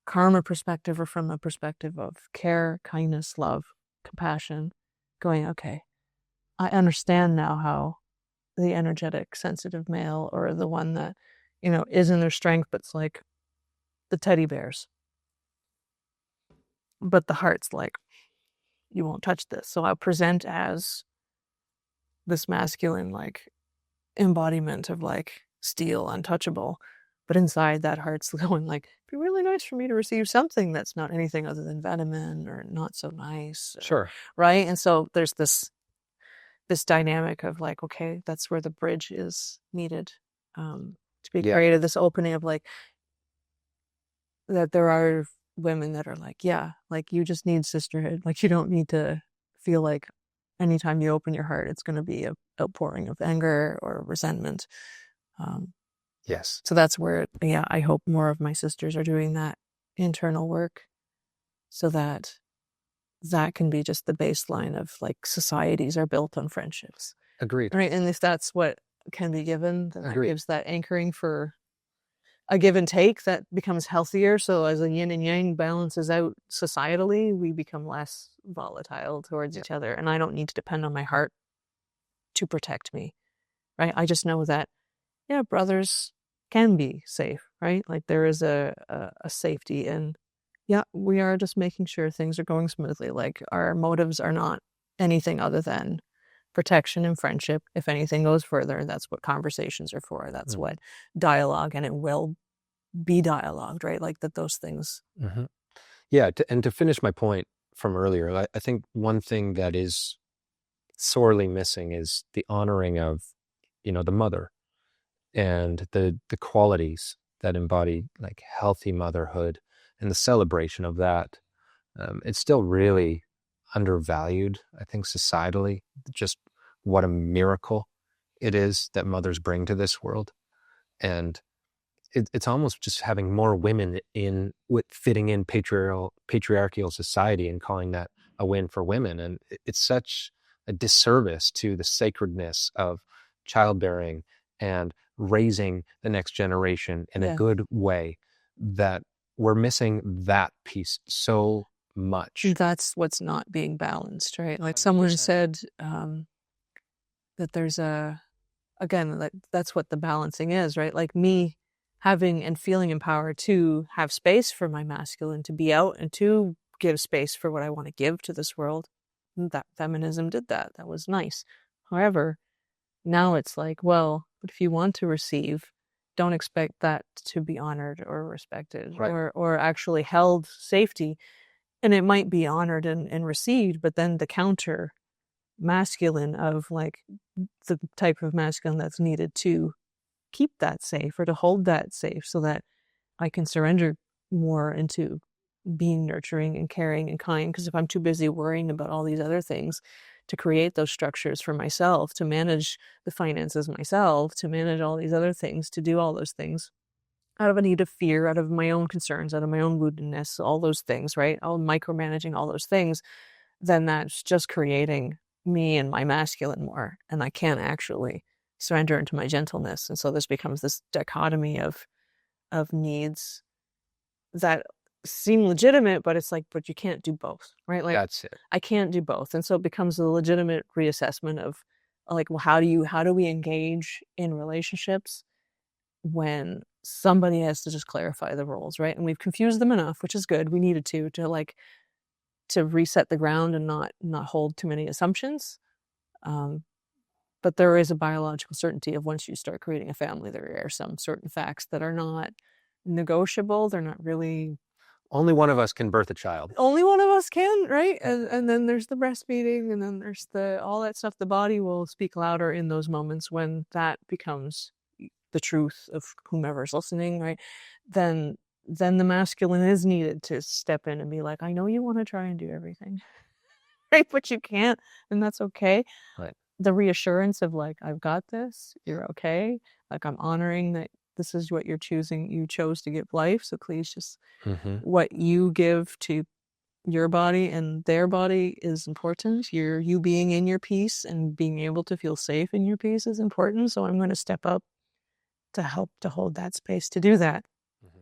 karma perspective or from a perspective of care, kindness, love, compassion, going, okay, I understand now how the energetic, sensitive male, or the one that, is in their strength, but it's like the teddy bears. But the heart's like, you won't touch this. So I'll present as this masculine, like, embodiment of like steel, untouchable. But inside that heart's going like, it'd be really nice for me to receive something that's not anything other than vitamin or not so nice. Sure. Right. And so there's this dynamic of like, okay, that's where the bridge is needed to be created. This opening of like, that there are women that are like, yeah, like you just need sisterhood. Like you don't need to feel like anytime you open your heart, it's going to be a outpouring of anger or resentment. Yes. So that's where, yeah, I hope more of my sisters are doing that internal work so that can be just the baseline of like societies are built on friendships. Agreed. Right. And if that's what can be given, then Agreed. that gives that anchoring for a give and take that becomes healthier. So as the yin and yang balances out societally, we become less volatile towards each other. And I don't need to depend on my heart to protect me. Right. I just know that, yeah, brothers can be safe, right? Like there is a safety, and yeah, we are just making sure things are going smoothly. Like our motives are not anything other than protection and friendship. If anything goes further, that's what conversations are for. That's what dialogue, and it will be dialogued, right? Like that those things. Mm-hmm. Yeah. And to finish my point from earlier, I think one thing that is sorely missing is the honoring of, the mother and the qualities that embody like healthy motherhood and the celebration of that. It's still really undervalued, I think, societally, just what a miracle it is that mothers bring to this world. And it's almost just having more women fitting in patriarchal society and calling that a win for women. And it's such a disservice to the sacredness of childbearing and raising the next generation in a good way that we're missing that piece so much. That's what's not being balanced, right? Like 100%. Someone said that there's again, that's what the balancing is, right? Like me having and feeling empowered to have space for my masculine to be out and to give space for what I want to give to this world. That feminism did that. That was nice. However, now it's like, well, but if you want to receive, don't expect that to be honored or respected, right, or actually held safety. And it might be honored and received, but then the counter masculine of like the type of masculine that's needed to keep that safe or to hold that safe so that I can surrender more into being nurturing and caring and kind. Because if I'm too busy worrying about all these other things to create those structures for myself, to manage the finances myself, to manage all these other things, to do all those things out of a need of fear, out of my own concerns, out of my own woundedness, all those things, right? All micromanaging all those things, then that's just creating me and my masculine more. And I can't actually surrender into my gentleness. And so this becomes this dichotomy of needs that seem legitimate, but it's like, but you can't do both, right? Like That's it. I can't do both. And so it becomes a legitimate reassessment of like, well, how do we engage in relationships when somebody has to just clarify the roles, right? And we've confused them enough, which is good. We needed to reset the ground and not hold too many assumptions. But there is a biological certainty of once you start creating a family, there are some certain facts that are not negotiable. They're not really. Only one of us can birth a child. Only one of us can, right? And then there's the breastfeeding, and then there's all that stuff. The body will speak louder in those moments when that becomes the truth of whomever's listening, right? Then the masculine is needed to step in and be like, I know you want to try and do everything, right? But you can't, and that's okay. Right. The reassurance of like, I've got this, you're okay. Like I'm honoring that this is what you're choosing. You chose to give life. So please just what you give to your body and their body is important. You being in your peace and being able to feel safe in your peace is important. So I'm going to step up to help to hold that space to do that.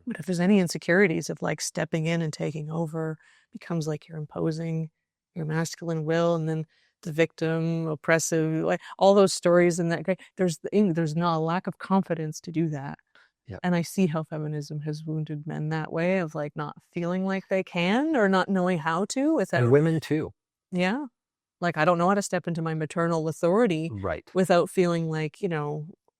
But if there's any insecurities of like stepping in and taking over, becomes like you're imposing your masculine will, and then the victim, oppressive, like all those stories and that. There's not a lack of confidence to do that. Yep. And I see how feminism has wounded men that way of like not feeling like they can or not knowing how to. And women too. Yeah. Like I don't know how to step into my maternal authority without feeling like,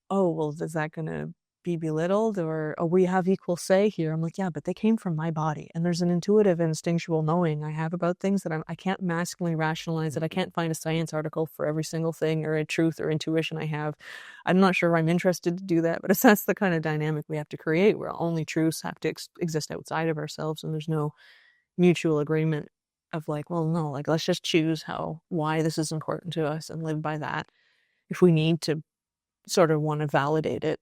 oh, well, is that going to be belittled or we have equal say here? I'm like, yeah, but they came from my body. And there's an intuitive, instinctual knowing I have about things that I can't masculinely rationalize it. I can't find a science article for every single thing or a truth or intuition I have. I'm not sure I'm interested to do that, but that's the kind of dynamic we have to create where only truths have to exist outside of ourselves. And there's no mutual agreement of like, well, no, like, let's just choose why this is important to us and live by that. If we need to sort of want to validate it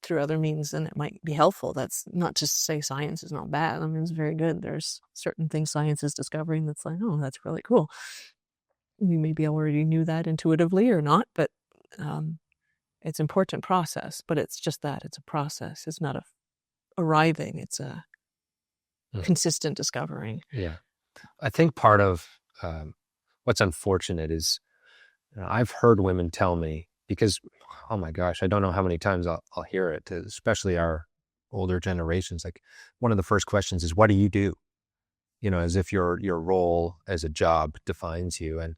through other means, then it might be helpful. That's not just to say science is not bad. I mean, it's very good. There's certain things science is discovering that's like, oh, that's really cool. We maybe already knew that intuitively or not, but it's an important process. But it's just that. It's a process. It's not arriving. It's a consistent discovering. Yeah. I think part of what's unfortunate is I've heard women tell me, because, oh my gosh, I don't know how many times I'll hear it, especially our older generations. Like one of the first questions is, what do you do? As if your role as a job defines you. And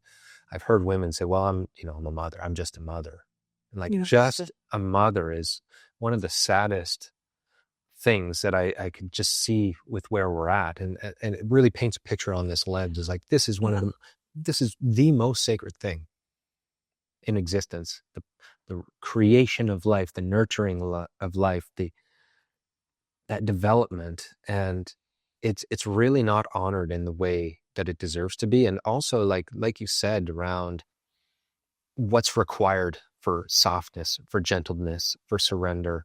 I've heard women say, well, I'm a mother. I'm just a mother. And like just a mother is one of the saddest things that I could just see with where we're at. And it really paints a picture on this lens. Is like, this is this is the most sacred thing in existence, the creation of life, the nurturing of life, that development, and it's really not honored in the way that it deserves to be. And also, like you said, around what's required for softness, for gentleness, for surrender,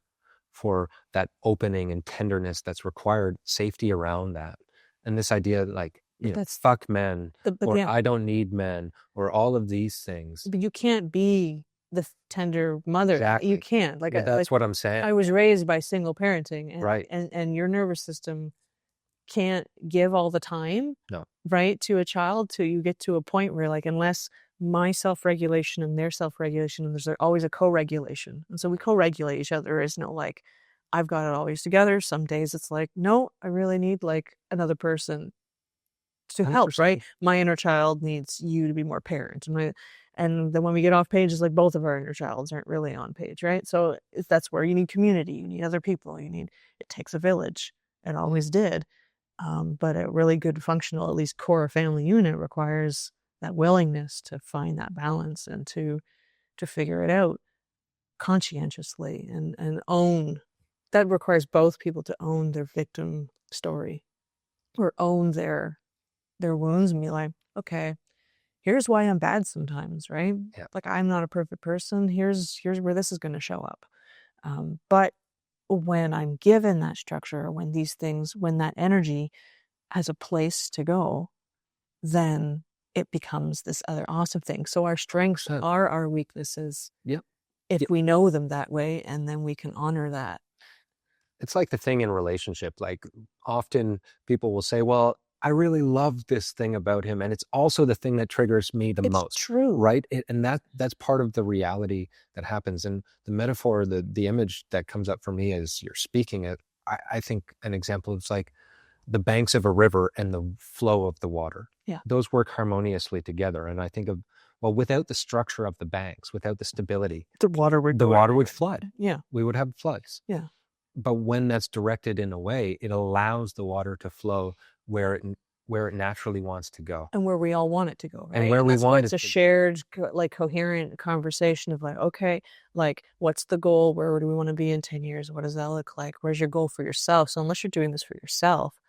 for that opening and tenderness that's required, safety around that, and this idea like, fuck men, or I don't need men, or all of these things. But you can't be the tender mother. Exactly. You can't. That's what I'm saying. I was raised by single parenting, and and your nervous system can't give all the time, right, to a child till you get to a point where, like, unless my self-regulation and their self-regulation, and there's always a co-regulation, and so we co-regulate each other. There is no like, I've got it always together. Some days it's like, no, I really need like another person to help, 100%. Right? My inner child needs you to be more parent. And then when we get off page, it's like both of our inner childs aren't really on page, right? So that's where you need community, you need other people, it takes a village. It always did. But a really good functional, at least core family unit requires that willingness to find that balance and to figure it out conscientiously and own. That requires both people to own their victim story or own their wounds and be like, okay, here's why I'm bad sometimes, right? Yeah. Like, I'm not a perfect person. Here's where this is going to show up. But when I'm given that structure, when these things, when that energy has a place to go, then it becomes this other awesome thing. So our strengths 100%. are our weaknesses. Yep. If Yep. we know them that way, and then we can honor that. It's like the thing in relationship. Like often people will say, well, I really love this thing about him. And it's also the thing that triggers me the It's most. true. Right. And that's part of the reality that happens. And the metaphor, the image that comes up for me as you're speaking it, I think an example is like the banks of a river and the flow of the water. Yeah. Those work harmoniously together. And I think of, well, without the structure of the banks, without the stability, The water would flood. Yeah. We would have floods. Yeah. But when that's directed in a way, it allows the water to flow where it naturally wants to go. And where we all want it to go, right? And where we that's why want it's it a to go. shared, like, coherent conversation of like, okay, like, what's the goal? Where do we want to be in 10 years? What does that look like? Where's your goal for yourself? So unless you're doing this for yourself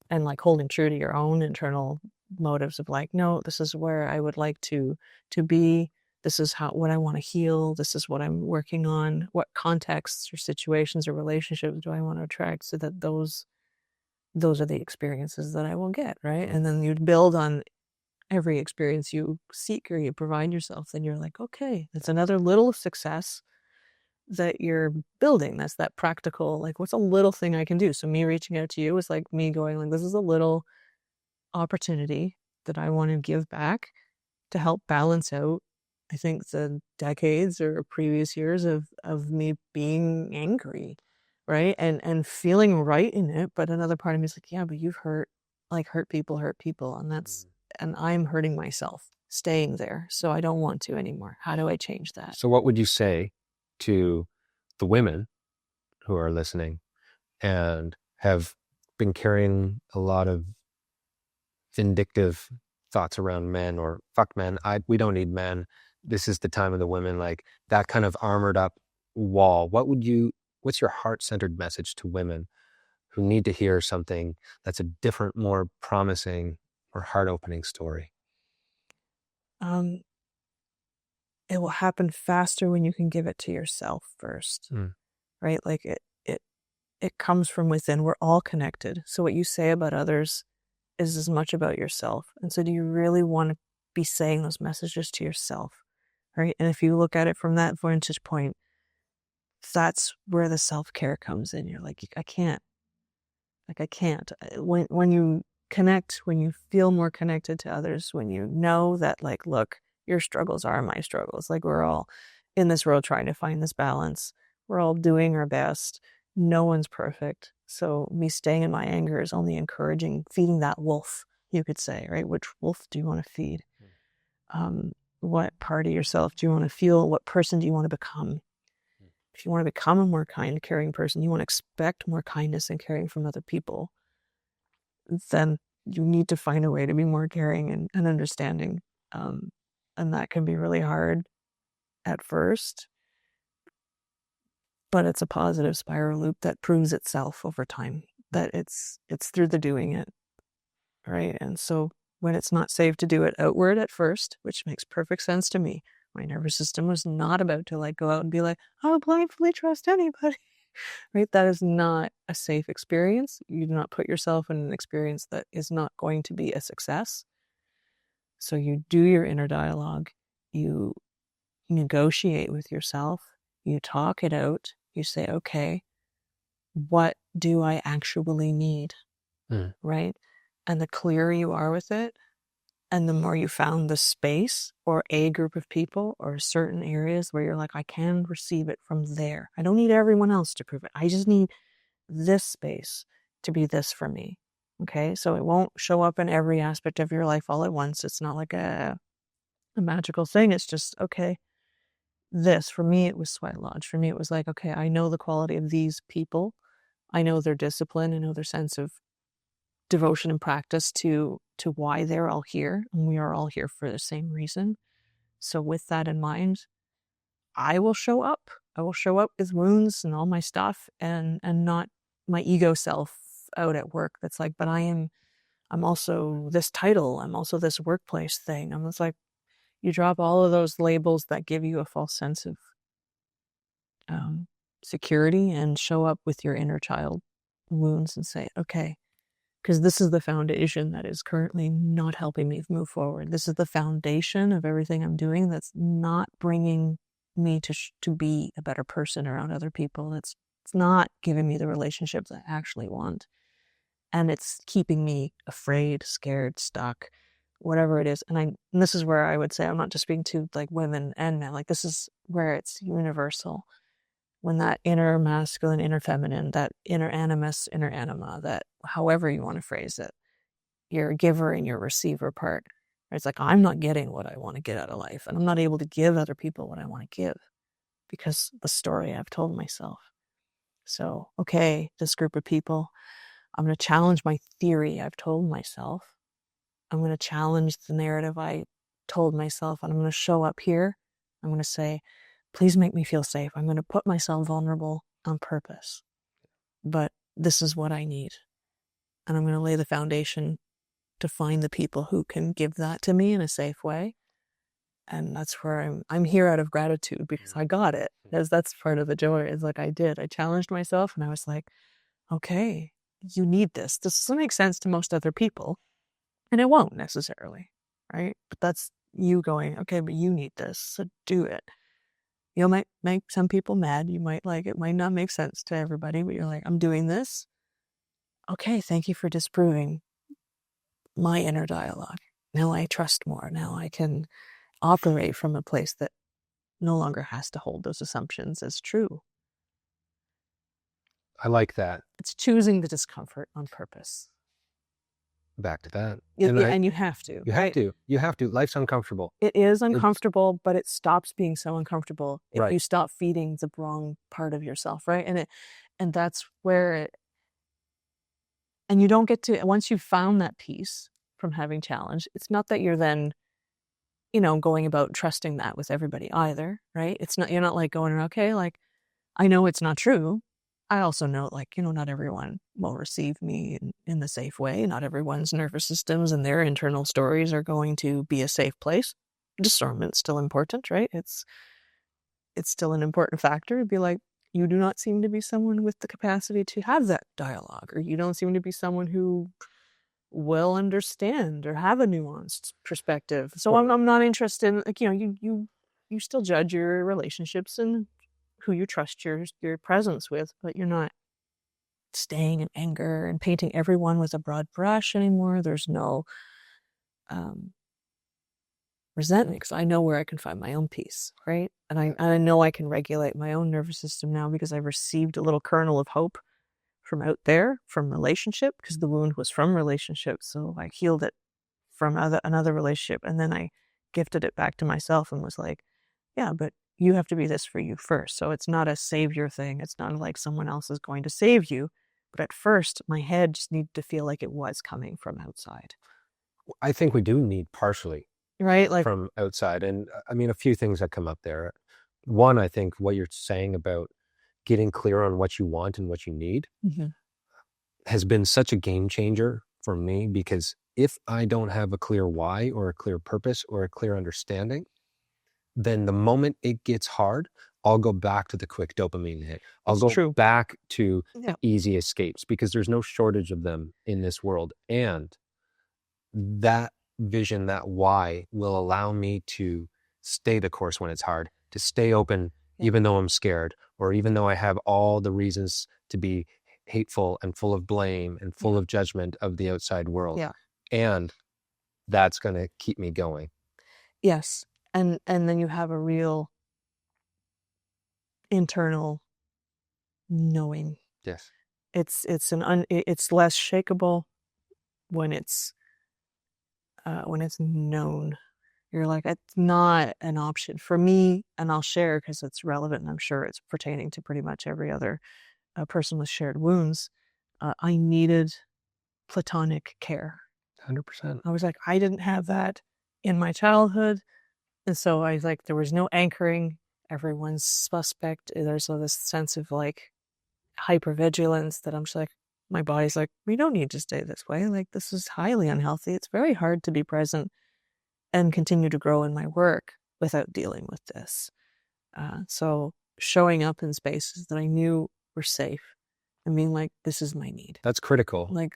and like holding true to your own internal motives of like, no, this is where I would like to be. This is what I want to heal. This is what I'm working on. What contexts or situations or relationships do I want to attract so that those are the experiences that I will get, right? And then you'd build on every experience you seek or you provide yourself. Then you're like, okay, that's another little success that you're building. That's that practical, like, what's a little thing I can do? So me reaching out to you was like me going like, this is a little opportunity that I want to give back to help balance out, I think, the decades or previous years of me being angry, right? And feeling right in it. But another part of me is like, yeah, but you've hurt people, and and I'm hurting myself staying there. So I don't want to anymore. How do I change that? So what would you say to the women who are listening and have been carrying a lot of vindictive thoughts around men, or fuck men, we don't need men, this is the time of the women, like that kind of armored up wall? What's your heart-centered message to women who need to hear something that's a different, more promising or heart-opening story? It will happen faster when you can give it to yourself first, right? Like it comes from within. We're all connected. So what you say about others is as much about yourself. And so do you really want to be saying those messages to yourself, right? And if you look at it from that vantage point, that's where the self-care comes in. You're like, I can't. When you connect, when you feel more connected to others, when you know that, like, look, your struggles are my struggles. Like, we're all in this world trying to find this balance. We're all doing our best. No one's perfect. So me staying in my anger is only encouraging, feeding that wolf, you could say, right? Which wolf do you want to feed? What part of yourself do you want to feel? What person do you want to become? If you want to become a more kind, caring person, you want to expect more kindness and caring from other people, then you need to find a way to be more caring and understanding. And that can be really hard at first, but it's a positive spiral loop that proves itself over time, that it's through the doing it, right? And so when it's not safe to do it outward at first, which makes perfect sense to me, my nervous system was not about to like go out and be like, I'll blindly trust anybody, right? That is not a safe experience. You do not put yourself in an experience that is not going to be a success. So you do your inner dialogue, you negotiate with yourself, you talk it out, you say, okay, what do I actually need, right? And the clearer you are with it, and the more you found the space or a group of people or certain areas where you're like, I can receive it from there. I don't need everyone else to prove it. I just need this space to be this for me. Okay, so it won't show up in every aspect of your life all at once. It's not like a magical thing. It's just, okay, this, for me, it was Sweat Lodge. For me, it was like, okay, I know the quality of these people. I know their discipline. I know their sense of devotion and practice to why they're all here, and we are all here for the same reason. So with that in mind, I will show up. I will show up with wounds and all my stuff, and not my ego self out at work that's like, but I'm also this title, I'm also this workplace thing. I'm just like, you drop all of those labels that give you a false sense of security, and show up with your inner child wounds and say, okay, because this is the foundation that is currently not helping me move forward. This is the foundation of everything I'm doing that's not bringing me to be a better person around other people. It's not giving me the relationships I actually want. And it's keeping me afraid, scared, stuck, whatever it is. And this is where I would say, I'm not just speaking to like women and men, like this is where it's universal. When that inner masculine, inner feminine, that inner animus, inner anima, that however you want to phrase it, your giver and your receiver part, it's like, I'm not getting what I want to get out of life, and I'm not able to give other people what I want to give because the story I've told myself. So, okay, this group of people, I'm going to challenge my theory I've told myself. I'm going to challenge the narrative I told myself, and I'm going to show up here. I'm going to say, please make me feel safe. I'm going to put myself vulnerable on purpose. But this is what I need. And I'm going to lay the foundation to find the people who can give that to me in a safe way. And that's where I'm here out of gratitude, because I got it. That's part of the joy, is like I challenged myself, and I was like, okay, you need this. This doesn't make sense to most other people, and it won't necessarily, right? But that's you going, okay, but you need this, so do it. You might make some people mad. You might like, it might not make sense to everybody, but you're like, I'm doing this. Okay, thank you for disproving my inner dialogue. Now I trust more. Now I can operate from a place that no longer has to hold those assumptions as true. I like that. It's choosing the discomfort on purpose. Back to that. And you have to. You have to. You have to. Life's uncomfortable. It is uncomfortable, but it stops being so uncomfortable if Right. you stop feeding the wrong part of yourself, right? And that's where and you don't get to, once you've found that peace from having challenge, it's not that you're then, going about trusting that with everybody either, right? It's not, you're not like going, okay, like, I know it's not true. I also know, like, not everyone will receive me in the safe way. Not everyone's nervous systems and their internal stories are going to be a safe place. Discernment's still important, right? It's still an important factor to be like, you do not seem to be someone with the capacity to have that dialogue, or you don't seem to be someone who will understand or have a nuanced perspective. So I'm not interested in, like, you still judge your relationships and who you trust your presence with, but you're not staying in anger and painting everyone with a broad brush anymore. There's no resentment, because I know where I can find my own peace, right? And I know I can regulate my own nervous system now, because I've received a little kernel of hope from out there, from relationship, because the wound was from relationship. So I healed it from another relationship, and then I gifted it back to myself and was like, yeah, but you have to be this for you first. So it's not a savior thing. It's not like someone else is going to save you. But at first, my head just needed to feel like it was coming from outside. I think we do need partially, right? Like, from outside. And I mean, a few things that come up there. One, I think what you're saying about getting clear on what you want and what you need has been such a game changer for me, because if I don't have a clear why or a clear purpose or a clear understanding, then the moment it gets hard, I'll go back to the quick dopamine hit. I'll go back to easy escapes, because there's no shortage of them in this world. And that vision, that why, will allow me to stay the course when it's hard, to stay open, even though I'm scared, or even though I have all the reasons to be hateful and full of blame and full of judgment of the outside world. And that's going to keep me going. Yes. And then you have a real internal knowing. Yes. It's less shakeable when it's known. You're like, it's not an option for me, and I'll share because it's relevant, and I'm sure it's pertaining to pretty much every other person with shared wounds. I needed platonic care. 100%. I was like, I didn't have that in my childhood. And so I was like, there was no anchoring. Everyone's suspect. There's this sense of like hypervigilance that I'm just like, my body's like, we don't need to stay this way. Like, this is highly unhealthy. It's very hard to be present and continue to grow in my work without dealing with this. So showing up in spaces that I knew were safe and being like, this is my need. That's critical. Like,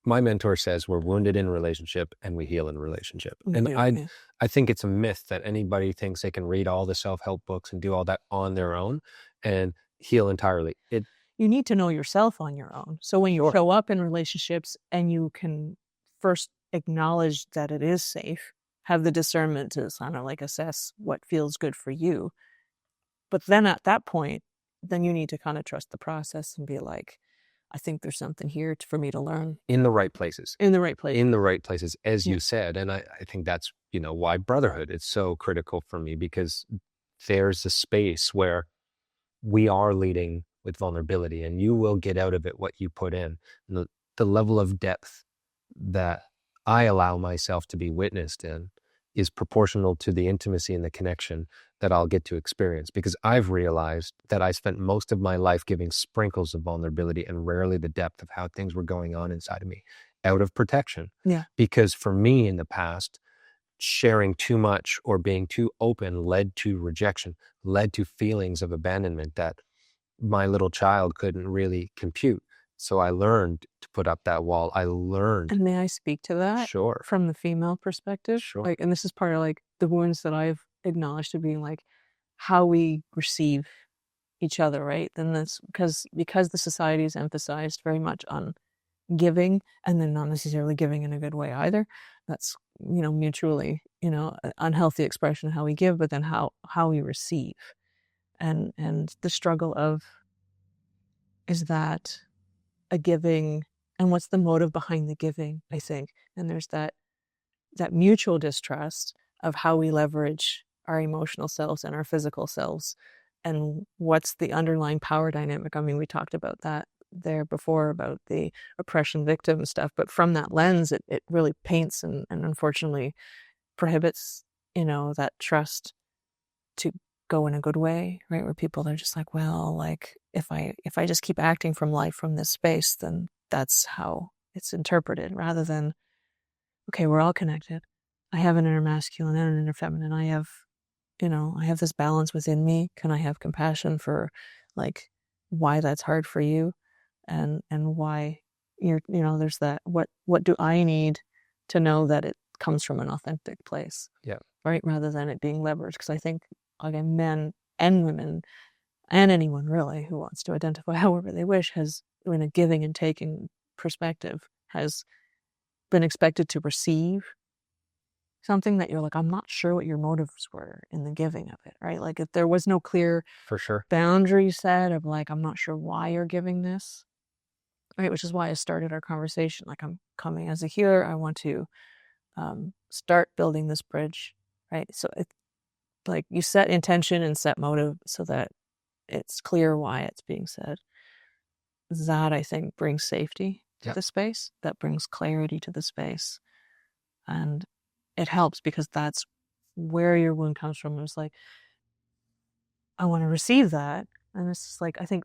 my mentor says we're wounded in relationship and we heal in relationship. And yeah. I think it's a myth that anybody thinks they can read all the self-help books and do all that on their own and heal entirely. You need to know yourself on your own. So when you show up in relationships and you can first acknowledge that it is safe, have the discernment to kind of like assess what feels good for you. But then at that point, then you need to kind of trust the process and be like, I think there's something here for me to learn. In the right places. In the right place. In the right places, as you said. And I think that's, why Brotherhood is so critical for me, because there's a space where we are leading with vulnerability, and you will get out of it what you put in. And the level of depth that I allow myself to be witnessed in is proportional to the intimacy and the connection that I'll get to experience, because I've realized that I spent most of my life giving sprinkles of vulnerability and rarely the depth of how things were going on inside of me, out of protection. Yeah. Because for me in the past, sharing too much or being too open led to rejection, led to feelings of abandonment that my little child couldn't really compute. So I learned to put up that wall. I learned. And may I speak to that? Sure. From the female perspective? Sure. Like, and this is part of like the wounds that I've acknowledged to being like how we receive each other, right? Then that's because the society is emphasized very much on giving, and then not necessarily giving in a good way either. That's, mutually, unhealthy expression of how we give, but then how we receive. And the struggle of, is that a giving, and what's the motive behind the giving, I think. And there's that mutual distrust of how we leverage our emotional selves and our physical selves, and what's the underlying power dynamic. I mean, we talked about that there before about the oppression victim stuff, but from that lens, it really paints and unfortunately prohibits, that trust to go in a good way, right? Where people are just like, well, like if I just keep acting from life from this space, then that's how it's interpreted, rather than, okay, we're all connected. I have an inner masculine and an inner feminine. I have this balance within me. Can I have compassion for like why that's hard for you, and why there's that, what do I need to know that it comes from an authentic place? Yeah. Right? Rather than it being leveraged. Because I think, again, men and women and anyone really who wants to identify however they wish has, in a giving and taking perspective, has been expected to receive something that you're like, I'm not sure what your motives were in the giving of it, right? Like if there was no clear For sure. boundary set of like, I'm not sure why you're giving this, right? Which is why I started our conversation. Like, I'm coming as a healer. I want to start building this bridge, right? So it, like, you set intention and set motive so that it's clear why it's being said. That, I think, brings safety to the space. That brings clarity to the space. And it helps because that's where your wound comes from. It was like, I want to receive that. And it's just like, I think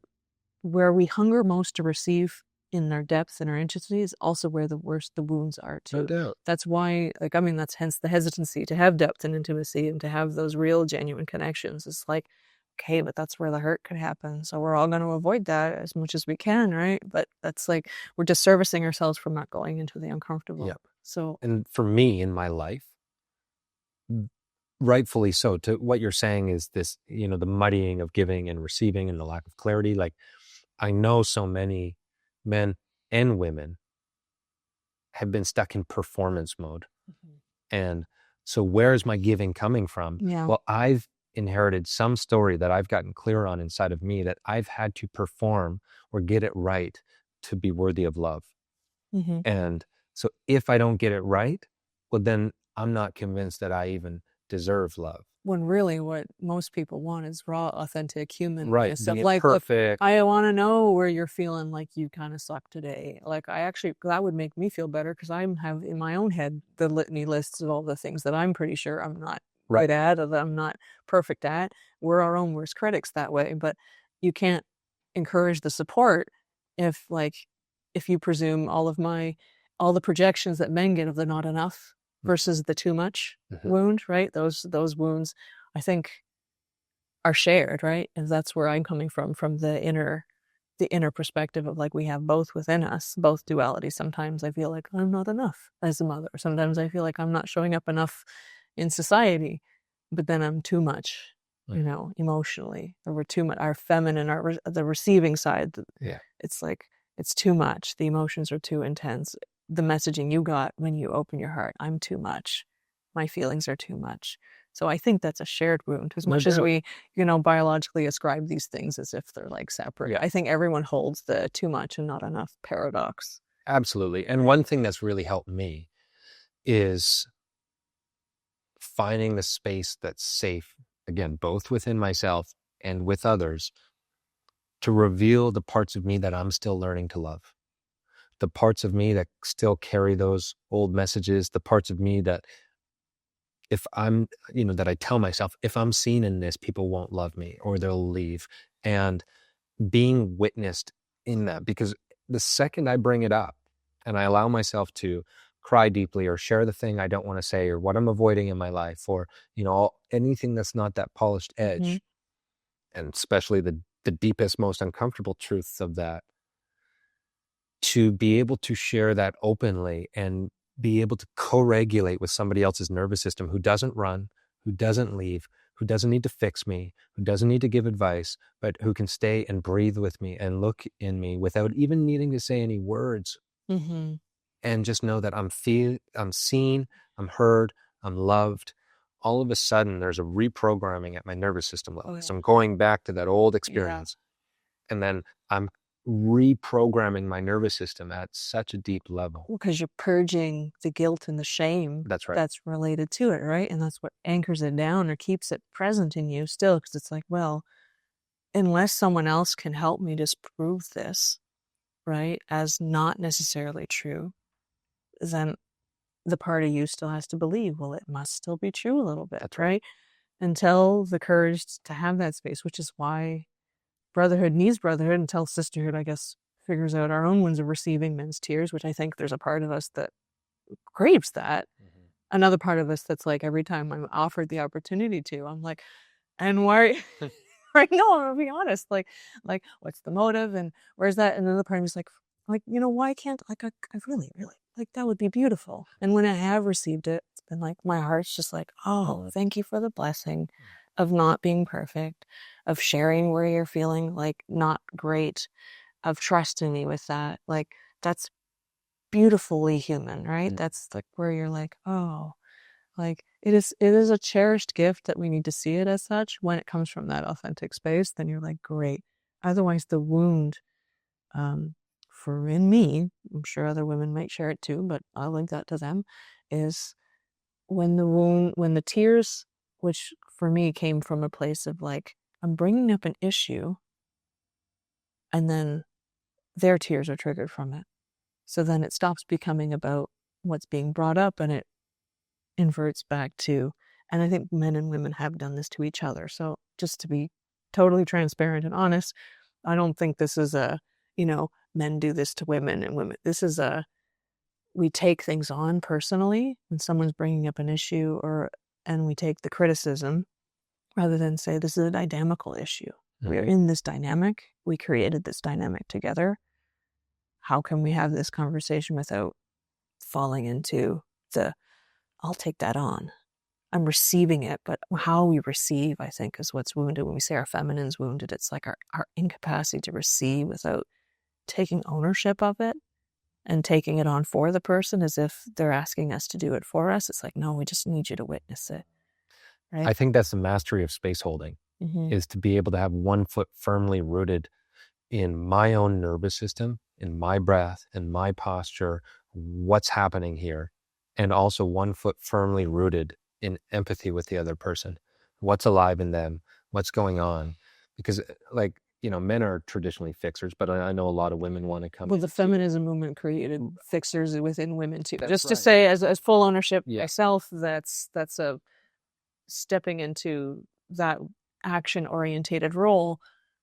where we hunger most to receive in our depth and our intimacy is also where the worst the wounds are too. No doubt. That's why, like, I mean, that's hence the hesitancy to have depth and intimacy and to have those real, genuine connections. It's like, okay, but that's where the hurt could happen. So we're all going to avoid that as much as we can, right? But that's like, we're just servicing ourselves from not going into the uncomfortable. Yep. So, and for me in my life, rightfully so, to what you're saying is this, the muddying of giving and receiving and the lack of clarity. Like, I know so many men and women have been stuck in performance mode. Mm-hmm. And so where's my giving coming from? Yeah. Well, I've inherited some story that I've gotten clear on inside of me that I've had to perform or get it right to be worthy of love. Mm-hmm. And so if I don't get it right, well, then I'm not convinced that I even deserve love. when really what most people want is raw, authentic human Right. stuff. Being Like, look, perfect. I want to know where you're feeling like you kind of suck today. Like, that would make me feel better because I have in my own head the litany lists of all the things that I'm pretty sure I'm not Right. good at or that I'm not perfect at. We're our own worst critics that way, but you can't encourage the support if you presume all the projections that men get of the not enough versus the too much wound, right? Those wounds, I think, are shared, right? And that's where I'm coming from the inner perspective of like we have both within us, both dualities. Sometimes I feel like I'm not enough as a mother. Sometimes I feel like I'm not showing up enough in society, but then I'm too much, emotionally, or we're too much. Our feminine, the receiving side. Yeah. It's like it's too much. The emotions are too intense. The messaging you got when you open your heart, I'm too much. My feelings are too much. So I think that's a shared wound as much as we, biologically ascribe these things as if they're like separate. Yeah. I think everyone holds the too much and not enough paradox. Absolutely. And one thing that's really helped me is finding the space that's safe, again, both within myself and with others, to reveal the parts of me that I'm still learning to love. The parts of me that still carry those old messages, the parts of me that if I'm, that I tell myself, if I'm seen in this, people won't love me or they'll leave. And being witnessed in that, because the second I bring it up and I allow myself to cry deeply or share the thing I don't want to say or what I'm avoiding in my life or, anything that's not that polished edge, and especially the deepest, most uncomfortable truths of that, to be able to share that openly and be able to co-regulate with somebody else's nervous system who doesn't run, who doesn't leave, who doesn't need to fix me, who doesn't need to give advice, but who can stay and breathe with me and look in me without even needing to say any words. And just know that I'm seen, I'm heard, I'm loved. All of a sudden, there's a reprogramming at my nervous system level. So I'm going back to that old experience. And then I'm reprogramming my nervous system at such a deep level. Because you're purging the guilt and the shame That's right. That's related to it, right? And that's what anchors it down or keeps it present in you still, because it's like, well, unless someone else can help me disprove this, right, as not necessarily true, then the part of you still has to believe, well, it must still be true a little bit. That's right? Until the courage to have that space, which is why Brotherhood needs Brotherhood, until Sisterhood, I guess, figures out our own ones of receiving men's tears, which I think there's a part of us that craves that. Another part of us that's like, every time I'm offered the opportunity to, I'm like, and why? Right? No, I'm gonna be honest. Like, what's the motive, and where's that? And another part of me is like, why can't I really, like that would be beautiful. And when I have received it, it's been like my heart's just like, oh, thank you for the blessing of not being perfect, of sharing where you're feeling like not great, of trusting me with that. Like that's beautifully human, right? That's like where you're like, oh, like it is a cherished gift that we need to see it as such. When it comes from that authentic space, then you're like, great. Otherwise the wound, for in me, I'm sure other women might share it too, but I'll link that to them, is when the tears, which for me came from a place of like, I'm bringing up an issue and then their tears are triggered from it. So then it stops becoming about what's being brought up and it inverts back to, and I think men and women have done this to each other. So just to be totally transparent and honest, I don't think this is men do this to women and women. This is we take things on personally when someone's bringing up an issue and we take the criticism rather than say, this is a dynamical issue. We are in this dynamic. We created this dynamic together. How can we have this conversation without falling into I'll take that on. I'm receiving it, but how we receive, I think, is what's wounded. When we say our feminine's wounded, it's like our incapacity to receive without taking ownership of it and taking it on for the person as if they're asking us to do it for us. It's like, no, we just need you to witness it. Right? I think that's the mastery of space holding, is to be able to have one foot firmly rooted in my own nervous system, in my breath, in my posture, what's happening here, and also one foot firmly rooted in empathy with the other person. what's alive in them, what's going on. Because like, men are traditionally fixers, but I know a lot of women want to come Well, in the too. feminism movement created fixers within women too. That's Just to right. say, as full ownership Yeah. myself, that's a stepping into that action orientated role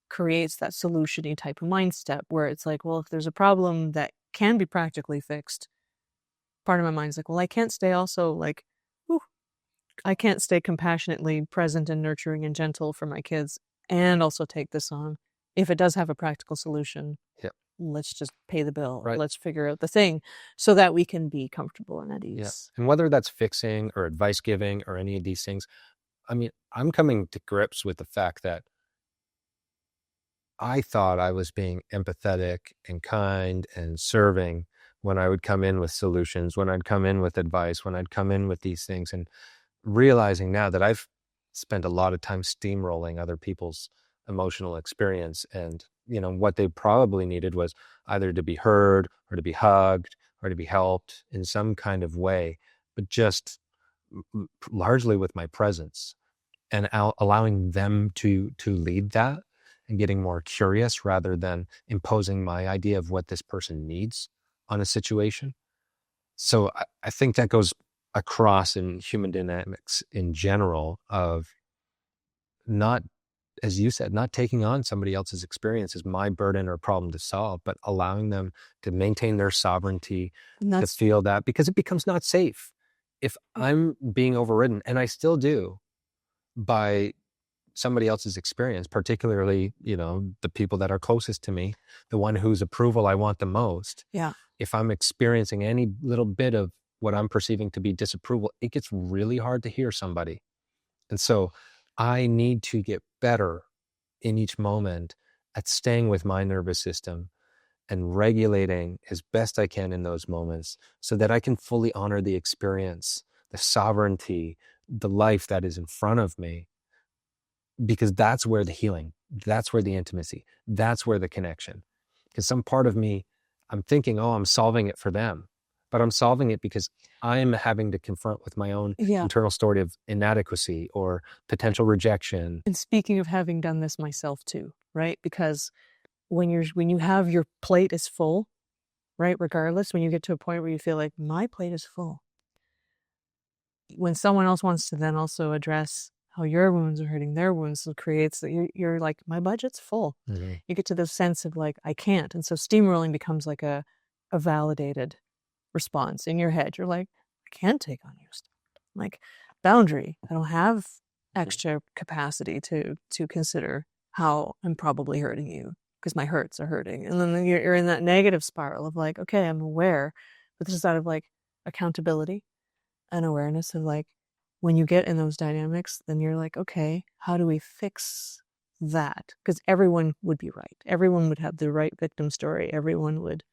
creates that solution-y type of mind step where it's like, well, if there's a problem that can be practically fixed, part of my mind's like, well, I can't stay also like, whew, I can't stay compassionately present and nurturing and gentle for my kids and also take this on. If it does have a practical solution, Yeah. let's just pay the bill. Right. Let's figure out the thing so that we can be comfortable and at ease. Yeah. And whether that's fixing or advice giving or any of these things, I mean, I'm coming to grips with the fact that I thought I was being empathetic and kind and serving when I would come in with solutions, when I'd come in with advice, when I'd come in with these things, and realizing now that I've spent a lot of time steamrolling other people's emotional experience, and what they probably needed was either to be heard or to be hugged or to be helped in some kind of way, but just largely with my presence and allowing them to lead that and getting more curious rather than imposing my idea of what this person needs on a situation. So I think that goes across in human dynamics in general of not, as you said, not taking on somebody else's experience as my burden or problem to solve, but allowing them to maintain their sovereignty, to feel that, because it becomes not safe. If I'm being overridden, and I still do, by somebody else's experience, particularly, the people that are closest to me, the one whose approval I want the most. Yeah. If I'm experiencing any little bit of what I'm perceiving to be disapproval, it gets really hard to hear somebody. And so I need to get better in each moment at staying with my nervous system and regulating as best I can in those moments so that I can fully honor the experience, the sovereignty, the life that is in front of me. Because that's where the healing, that's where the intimacy, that's where the connection. Because some part of me, I'm thinking, oh, I'm solving it for them, but I'm solving it because I'm having to confront with my own internal story of inadequacy or potential rejection. And speaking of having done this myself too, right? Because when you have your plate is full, right? Regardless, when you get to a point where you feel like my plate is full, when someone else wants to then also address how your wounds are hurting their wounds, so it creates that you're like, my budget's full. Mm-hmm. You get to this sense of like, I can't. And so steamrolling becomes like a validated response in your head. You're like, I can't take on your stuff. Like, boundary. I don't have extra capacity to consider how I'm probably hurting you because my hurts are hurting. And then you're in that negative spiral of like, okay, I'm aware, but this is out of like accountability and awareness of like, when you get in those dynamics, then you're like, okay, how do we fix that? Because everyone would be right. Everyone would have the right victim story. Everyone would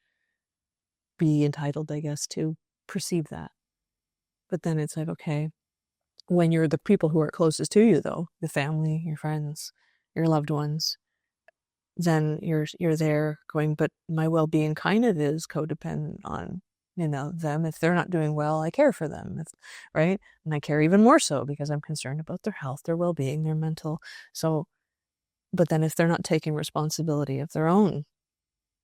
be entitled, I guess, to perceive that. But then it's like, okay, when you're the people who are closest to you, though, the family, your friends, your loved ones, then you're there going, but my well-being kind of is codependent on them. If they're not doing well, I care for them, right? And I care even more so because I'm concerned about their health, their well-being, their mental. So, but then if they're not taking responsibility of their own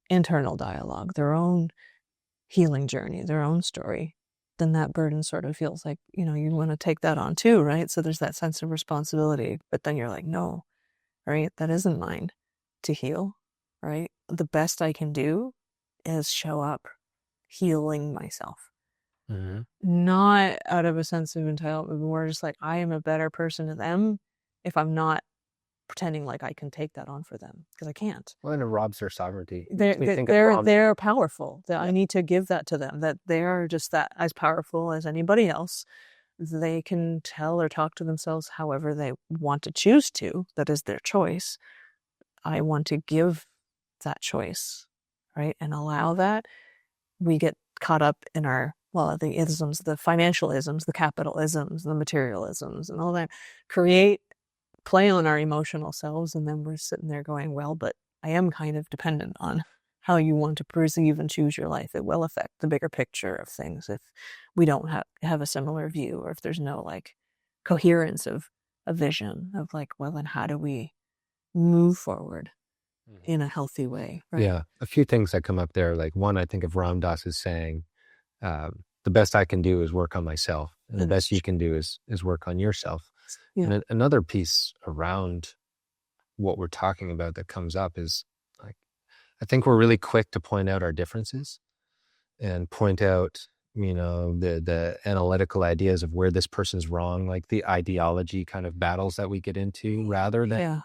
internal dialogue, their own healing journey, their own story, then that burden sort of feels like, you want to take that on too, right? So there's that sense of responsibility, but then you're like, no, right? That isn't mine to heal, right? The best I can do is show up healing myself. Mm-hmm. Not out of a sense of entitlement, more just like I am a better person to them if I'm not pretending like I can take that on for them, because I can't. Well, and it robs their sovereignty. They're powerful. I need to give that to them, that they are just that as powerful as anybody else. They can tell or talk to themselves however they want to choose to. That is their choice. I want to give that choice, right? And allow that. We get caught up in the isms, the financial isms, the capitalisms, the materialisms, and all that play on our emotional selves. And then we're sitting there going, well, but I am kind of dependent on how you want to perceive and choose your life. It will affect the bigger picture of things if we don't have a similar view, or if there's no like coherence of a vision of like, well, then how do we move forward in a healthy way? Right? Yeah. A few things that come up there. Like one, I think of Ram Dass is saying, the best I can do is work on myself, and the best you can do is work on yourself. Yeah. And another piece around what we're talking about that comes up is like, I think we're really quick to point out our differences and point out, the analytical ideas of where this person's wrong, like the ideology kind of battles that we get into, rather than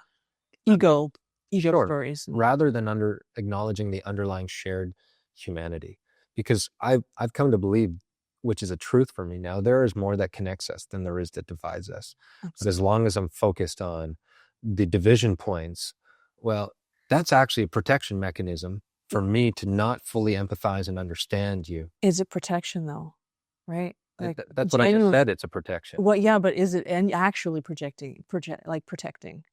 ego Sure. stories. rather than acknowledging the underlying shared humanity. Because I've come to believe, which is a truth for me now, there is more that connects us than there is that divides us. But as long as I'm focused on the division points, well, that's actually a protection mechanism for me to not fully empathize and understand you. Is it protection though? Right? Like That's what I just said. It's a protection. Well, yeah, but is it and actually protecting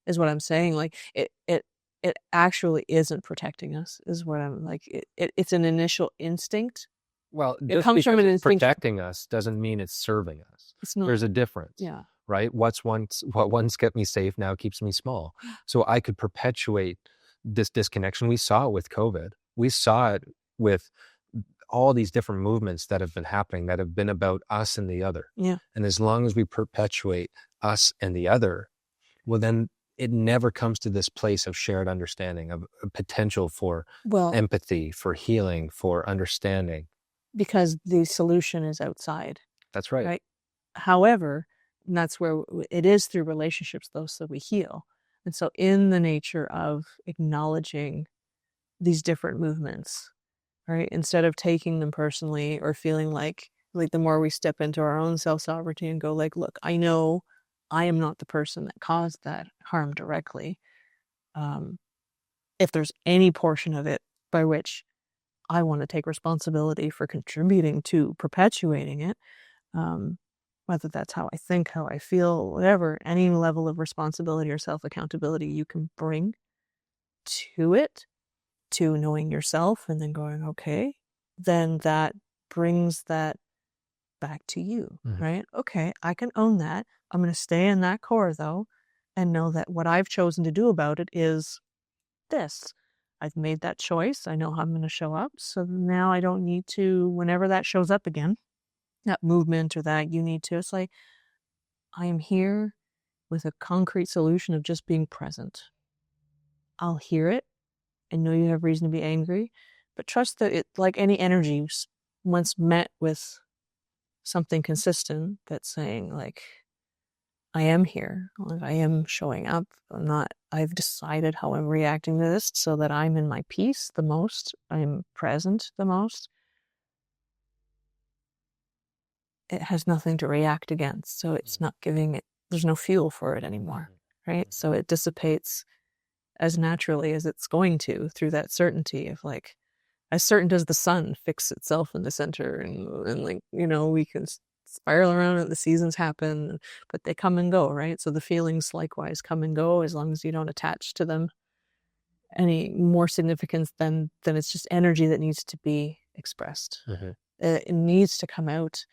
is what I'm saying. Like it actually isn't protecting us, is what I'm like. It's an initial instinct. Well, It just comes from because an it's instinct. protecting us doesn't mean it's serving us. It's not. There's a difference. Yeah. Right? What once kept me safe now keeps me small. So I could perpetuate this disconnection. We saw it with COVID. We saw it with all these different movements that have been happening that have been about us and the other. Yeah. And as long as we perpetuate us and the other, well, then it never comes to this place of shared understanding, of potential for empathy, for healing, for understanding. Because the solution is outside. That's right. Right. However, and that's where it is through relationships, though, so we heal. And so in the nature of acknowledging these different movements, right, instead of taking them personally or feeling like the more we step into our own self-sovereignty and go like, look, I know I am not the person that caused that harm directly. If there's any portion of it by which I want to take responsibility for contributing to perpetuating it, whether that's how I think, how I feel, whatever, any level of responsibility or self-accountability you can bring to it, to knowing yourself and then going, okay, then that brings that back to you, right? Okay, I can own that. I'm going to stay in that core though, and know that what I've chosen to do about it is this. I've made that choice. I know how I'm going to show up. So now I don't need to, whenever that shows up again, that movement or that you need to, it's like, I am here with a concrete solution of just being present. I'll hear it. I know you have reason to be angry, but trust that it, like any energy, once met with something consistent that's saying like, I am here, like I am showing up. I've decided how I'm reacting to this so that I'm in my peace the most, I'm present the most. It has nothing to react against. So it's not giving it, there's no fuel for it anymore, right? So it dissipates as naturally as it's going to through that certainty of like, as certain does the sun fix itself in the center and like, we can spiral around it, the seasons happen, but they come and go, right? So the feelings likewise come and go as long as you don't attach to them any more significance than it's just energy that needs to be expressed. It needs to come out.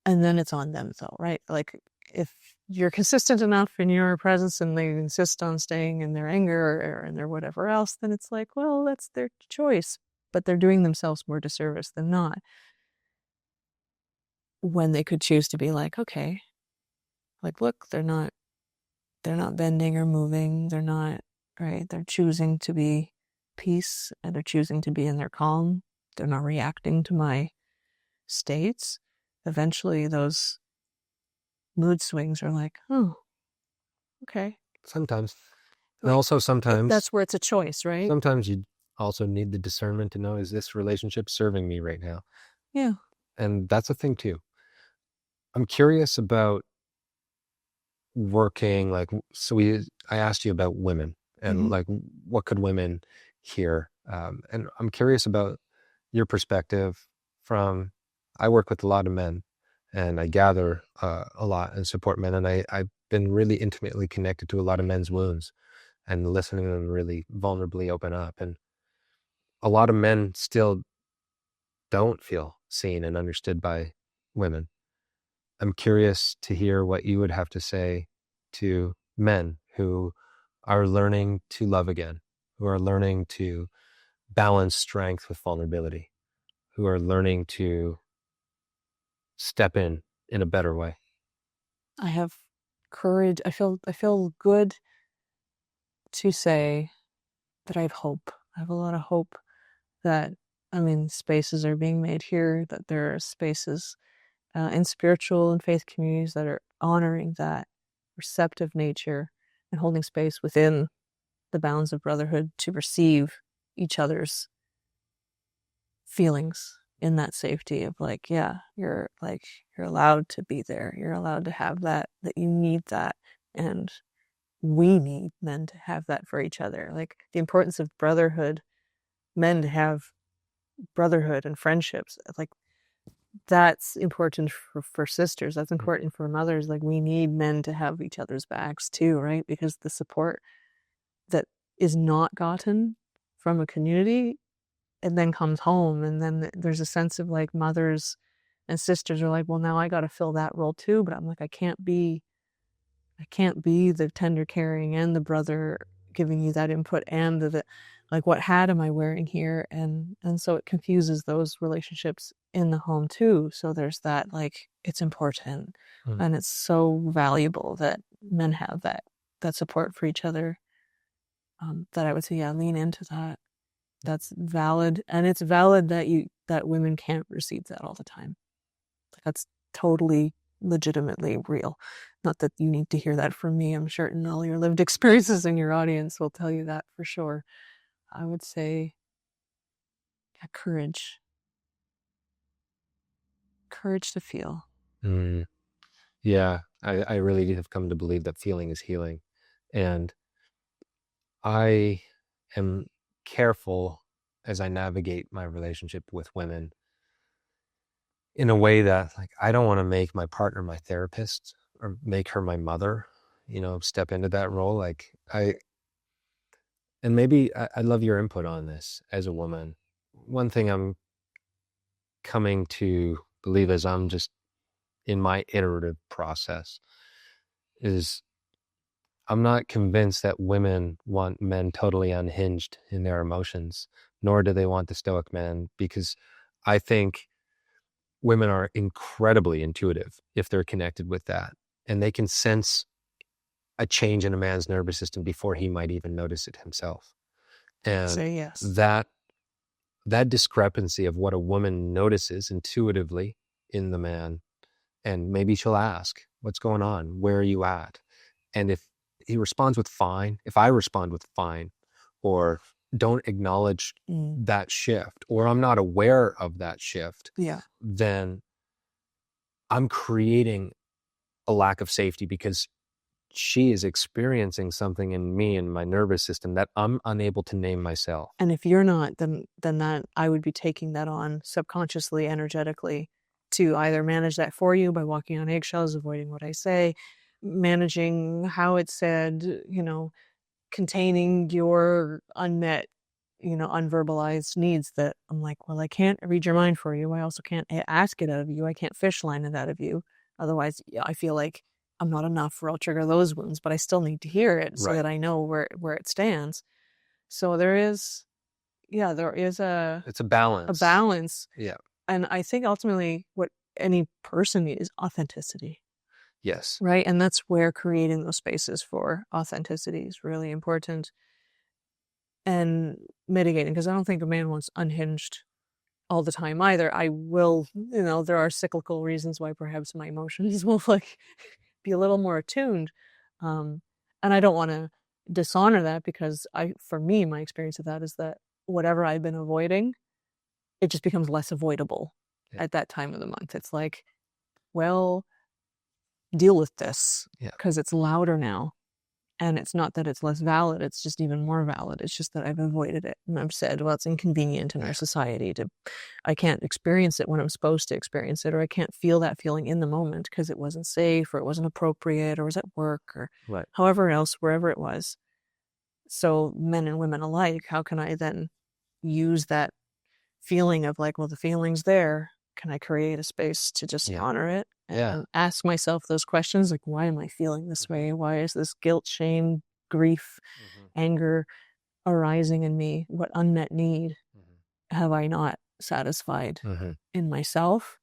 And then it's on them though, right? Like if you're consistent enough in your presence and they insist on staying in their anger or in their whatever else, then it's like, well, that's their choice, but they're doing themselves more disservice than not. When they could choose to be like, okay, like, look, they're not bending or moving. They're not, right? They're choosing to be peace and they're choosing to be in their calm. They're not reacting to my states. Eventually those mood swings are like, oh, okay. Sometimes. And also sometimes. That's where it's a choice, right? Sometimes you also need the discernment to know, is this relationship serving me right now? Yeah. And that's a thing too. I'm curious about working, like, I asked you about women and like, what could women hear? And I'm curious about your perspective from, I work with a lot of men and I gather a lot and support men. And I've been really intimately connected to a lot of men's wounds and listening to them really vulnerably open up. And a lot of men still don't feel seen and understood by women. I'm curious to hear what you would have to say to men who are learning to love again, who are learning to balance strength with vulnerability, who are learning to step in a better way. I have courage. I feel good to say that I have hope. I have a lot of hope that, spaces are being made here, that there are spaces in spiritual and faith communities that are honoring that receptive nature and holding space within the bounds of brotherhood to receive each other's feelings in that safety of you're allowed to be there. You're allowed to have that you need that. And we need men to have that for each other. Like the importance of brotherhood, men to have brotherhood and friendships. Like that's important for sisters. That's important for mothers. Like we need men to have each other's backs too, right? Because the support that is not gotten from a community and then comes home, and then there's a sense of like mothers and sisters are like, well, now I got to fill that role too. But I'm like, I can't be the tender caring and the brother giving you that input and the like, what hat am I wearing here? And so it confuses those relationships in the home too. So there's that, like, it's important and it's so valuable that men have that support for each other. That I would say, yeah, lean into that. That's valid, and it's valid that women can't receive that all the time. That's totally legitimately real. Not that you need to hear that from me. I'm certain all your lived experiences in your audience will tell you that for sure. I would say, yeah, courage to feel. Yeah, I really have come to believe that feeling is healing. And I am careful as I navigate my relationship with women in a way that, like, I don't want to make my partner my therapist or make her my mother, step into that role. And maybe I'd love your input on this as a woman. One thing I'm coming to believe as I'm just in my iterative process is I'm not convinced that women want men totally unhinged in their emotions, nor do they want the stoic man, because I think women are incredibly intuitive if they're connected with that. And they can sense a change in a man's nervous system before he might even notice it himself. And Say yes. that discrepancy of what a woman notices intuitively in the man, and maybe she'll ask, what's going on? Where are you at? And if he responds with fine, if I respond with fine, or don't acknowledge that shift, or I'm not aware of that shift, then I'm creating a lack of safety because she is experiencing something in me and my nervous system that I'm unable to name myself. And if you're not, then that I would be taking that on subconsciously, energetically, to either manage that for you by walking on eggshells, avoiding what I say, managing how it's said, containing your unmet, unverbalized needs that I'm like, well, I can't read your mind for you. I also can't ask it out of you. I can't fish line it out of you. Otherwise, I feel like I'm not enough, or I'll trigger those wounds, but I still need to hear it so that I know where it stands. So there is it's a balance. Yeah. And I think ultimately what any person needs is authenticity. Yes. Right. And that's where creating those spaces for authenticity is really important. And mitigating, because I don't think a man wants unhinged all the time either. I will, there are cyclical reasons why perhaps my emotions will be a little more attuned. And I don't want to dishonor that, because for me, my experience of that is that whatever I've been avoiding, it just becomes less avoidable at that time of the month. It's like, well, deal with this because it's louder now. And it's not that it's less valid, it's just even more valid. It's just that I've avoided it. And I've said, well, it's inconvenient in our society I can't experience it when I'm supposed to experience it, or I can't feel that feeling in the moment because it wasn't safe, or it wasn't appropriate, or was at work, or however else, wherever it was. So men and women alike, how can I then use that feeling of like, well, the feeling's there. Can I create a space to just honor it and ask myself those questions, like, why am I feeling this way? Why is this guilt, shame, grief, anger arising in me? What unmet need have I not satisfied in myself?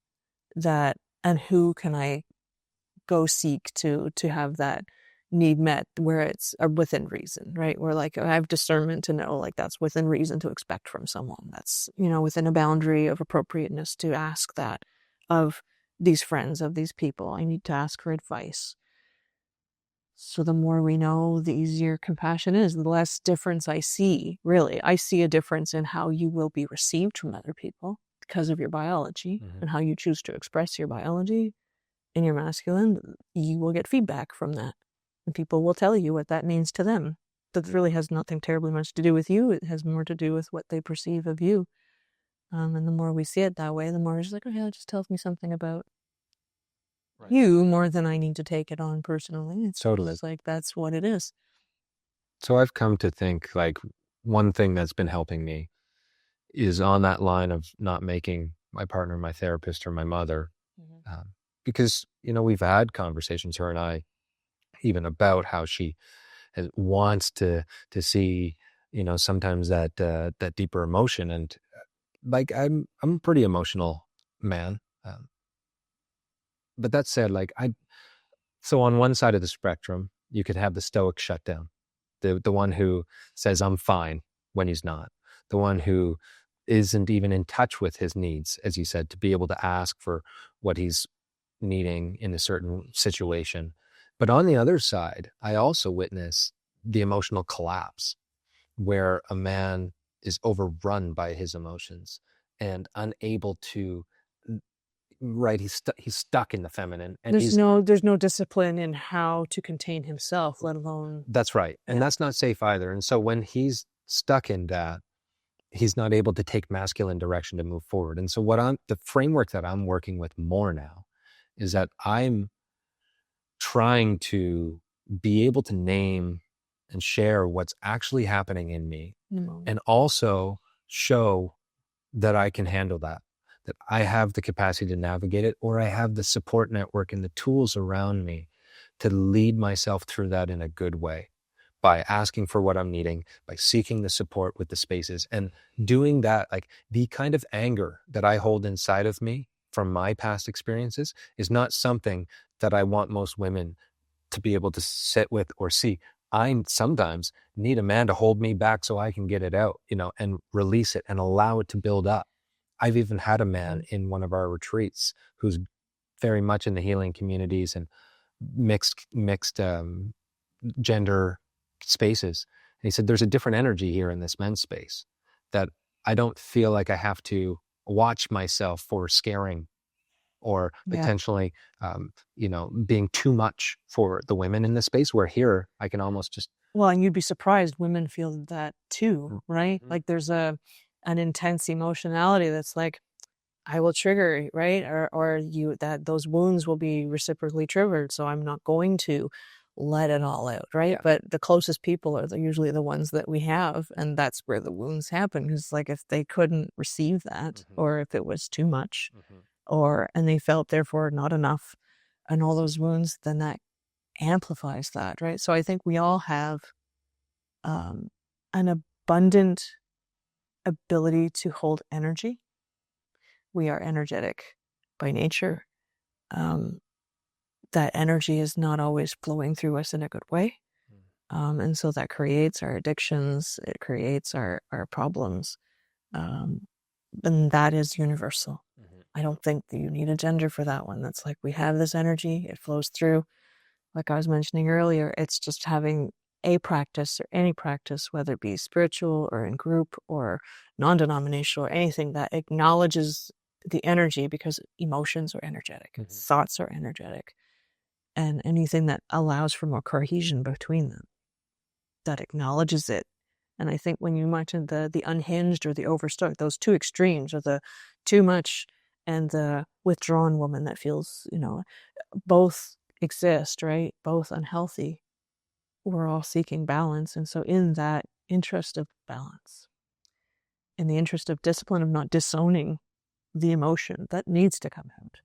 And who can I go seek to have that need met, where it's within reason, right? Where like I have discernment to know like that's within reason to expect from someone. That's, within a boundary of appropriateness to ask that of these friends, of these people. I need to ask for advice. So the more we know, the easier compassion is, the less difference I see, really. I see a difference in how you will be received from other people because of your biology and how you choose to express your biology in your masculine. You will get feedback from that. And people will tell you what that means to them. That really has nothing terribly much to do with you. It has more to do with what they perceive of you. And the more we see it that way, the more it's like, okay, it just tells me something about you more than I need to take it on personally. It's totally like, that's what it is. So I've come to think like one thing that's been helping me is on that line of not making my partner my therapist or my mother. Because, we've had conversations, her and I, even about how she wants to see, sometimes that deeper emotion. And like, I'm a pretty emotional man. But that said, like so on one side of the spectrum, you could have the stoic shutdown, the one who says, I'm fine when he's not, the one who isn't even in touch with his needs, as you said, to be able to ask for what he's needing in a certain situation. But on the other side, I also witness the emotional collapse where a man is overrun by his emotions and unable to, he's stuck in the feminine. And there's no discipline in how to contain himself, let alone. That's right. And that's not safe either. And so when he's stuck in that, he's not able to take masculine direction to move forward. And so the framework that I'm working with more now is that I'm trying to be able to name and share what's actually happening in me, and also show that I can handle that I have the capacity to navigate it, or I have the support network and the tools around me to lead myself through that in a good way, by asking for what I'm needing, by seeking the support with the spaces, and doing that. Like, the kind of anger that I hold inside of me from my past experiences is not something that I want most women to be able to sit with or see. I sometimes need a man to hold me back so I can get it out, and release it and allow it to build up. I've even had a man in one of our retreats who's very much in the healing communities and mixed gender spaces. And he said, there's a different energy here in this men's space that I don't feel like I have to watch myself for scaring or potentially, being too much for the women in this space, where here I can almost just. Well, and you'd be surprised, women feel that too, right? Like there's an intense emotionality that's like, I will trigger, right? Or those wounds will be reciprocally triggered. So I'm not going to let it all out, right? Yeah. But the closest people are usually the ones that we have. And that's where the wounds happen. Because like if they couldn't receive that, or if it was too much, and they felt therefore not enough, and all those wounds, then that amplifies that, right? So I think we all have an abundant ability to hold energy. We are energetic by nature. That energy is not always flowing through us in a good way. And so that creates our addictions, it creates our problems. And that is universal. I don't think that you need a gender for that one. That's like, we have this energy, it flows through. Like I was mentioning earlier, it's just having a practice, or any practice, whether it be spiritual or in group or non-denominational or anything, that acknowledges the energy, because emotions are energetic, thoughts are energetic, and anything that allows for more cohesion between them, that acknowledges it. And I think when you mentioned the unhinged or the overstuck, those two extremes, or the too much and the withdrawn woman that feels, both exist, right? Both unhealthy. We're all seeking balance. And so in that interest of balance, in the interest of discipline, of not disowning the emotion that needs to come out,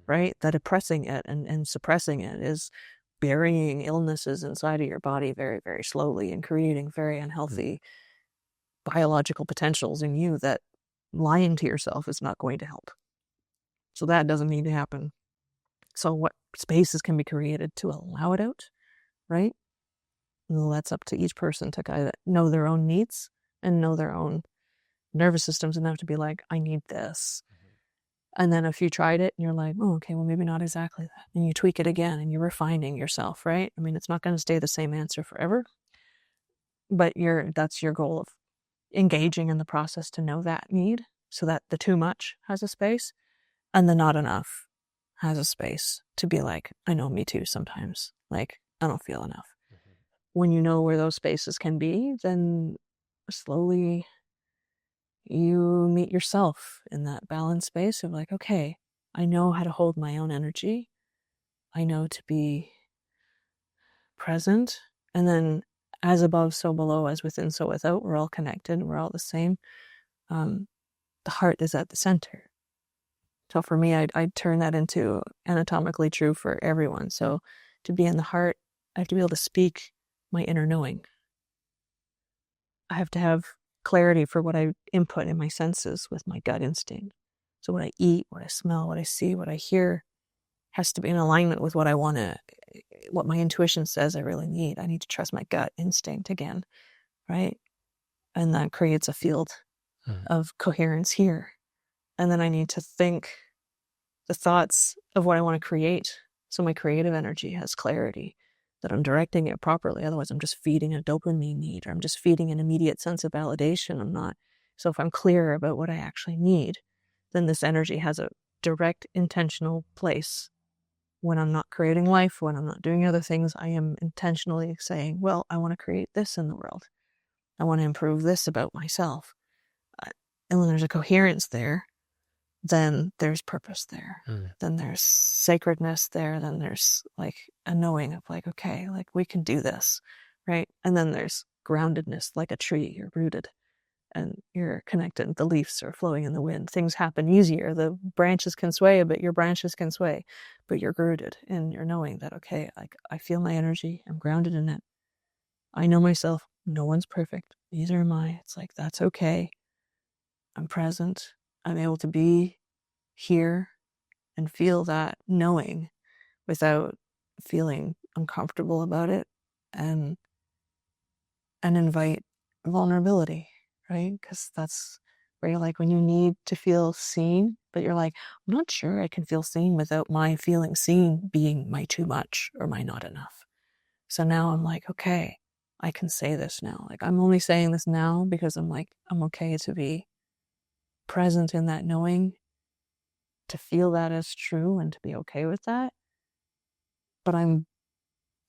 right? That oppressing it and suppressing it is burying illnesses inside of your body very, very slowly and creating very unhealthy biological potentials in you that lying to yourself is not going to help. So that doesn't need to happen. So what spaces can be created to allow it out, right? Well, that's up to each person to kind of know their own needs and know their own nervous systems enough to be like, I need this. And then if you tried it and you're like, oh, okay, well, maybe not exactly that. And you tweak it again and you're refining yourself, right? I mean, it's not going to stay the same answer forever, but that's your goal of engaging in the process to know that need so that the too much has a space and the not enough has a space to be like, I know me too sometimes. Like, I don't feel enough. When you know where those spaces can be, then slowly you meet yourself in that balanced space of like, okay, I know how to hold my own energy. I know to be present. And then as above, so below, as within, so without, we're all connected. We're all the same. The heart is at the center. So for me, I'd turn that into anatomically true for everyone. So to be in the heart, I have to be able to speak my inner knowing. I have to have clarity for what I input in my senses with my gut instinct. So what I eat, what I smell, what I see, what I hear has to be in alignment with what I want to, what my intuition says I really need. I need to trust my gut instinct again, right? And that creates a field of coherence here. And then I need to think the thoughts of what I want to create. So my creative energy has clarity, that I'm directing it properly. Otherwise, I'm just feeding a dopamine need, or I'm just feeding an immediate sense of validation. I'm not. So if I'm clear about what I actually need, then this energy has a direct, intentional place. When I'm not creating life, when I'm not doing other things, I am intentionally saying, well, I want to create this in the world. I want to improve this about myself. And when there's a coherence there, then there's purpose there. Then there's sacredness there. Then there's like a knowing of like, okay, like we can do this, right? And then there's groundedness, like a tree. You're rooted and you're connected. The leaves are flowing in the wind. Things happen easier. The branches can sway, but your branches can sway, but you're rooted and you're knowing that, okay, like I feel my energy. I'm grounded in it. I know myself. No one's perfect. Neither am I. It's like, that's okay. I'm present. I'm able to be here and feel that knowing without feeling uncomfortable about it, and invite vulnerability, right? Because that's where you're like, when you need to feel seen, but you're like, I'm not sure I can feel seen without my feeling seen being my too much or my not enough. So now I'm like, okay, I can say this now. Like, I'm only saying this now because I'm like, I'm okay to be present in that knowing, to feel that as true and to be okay with that. But I'm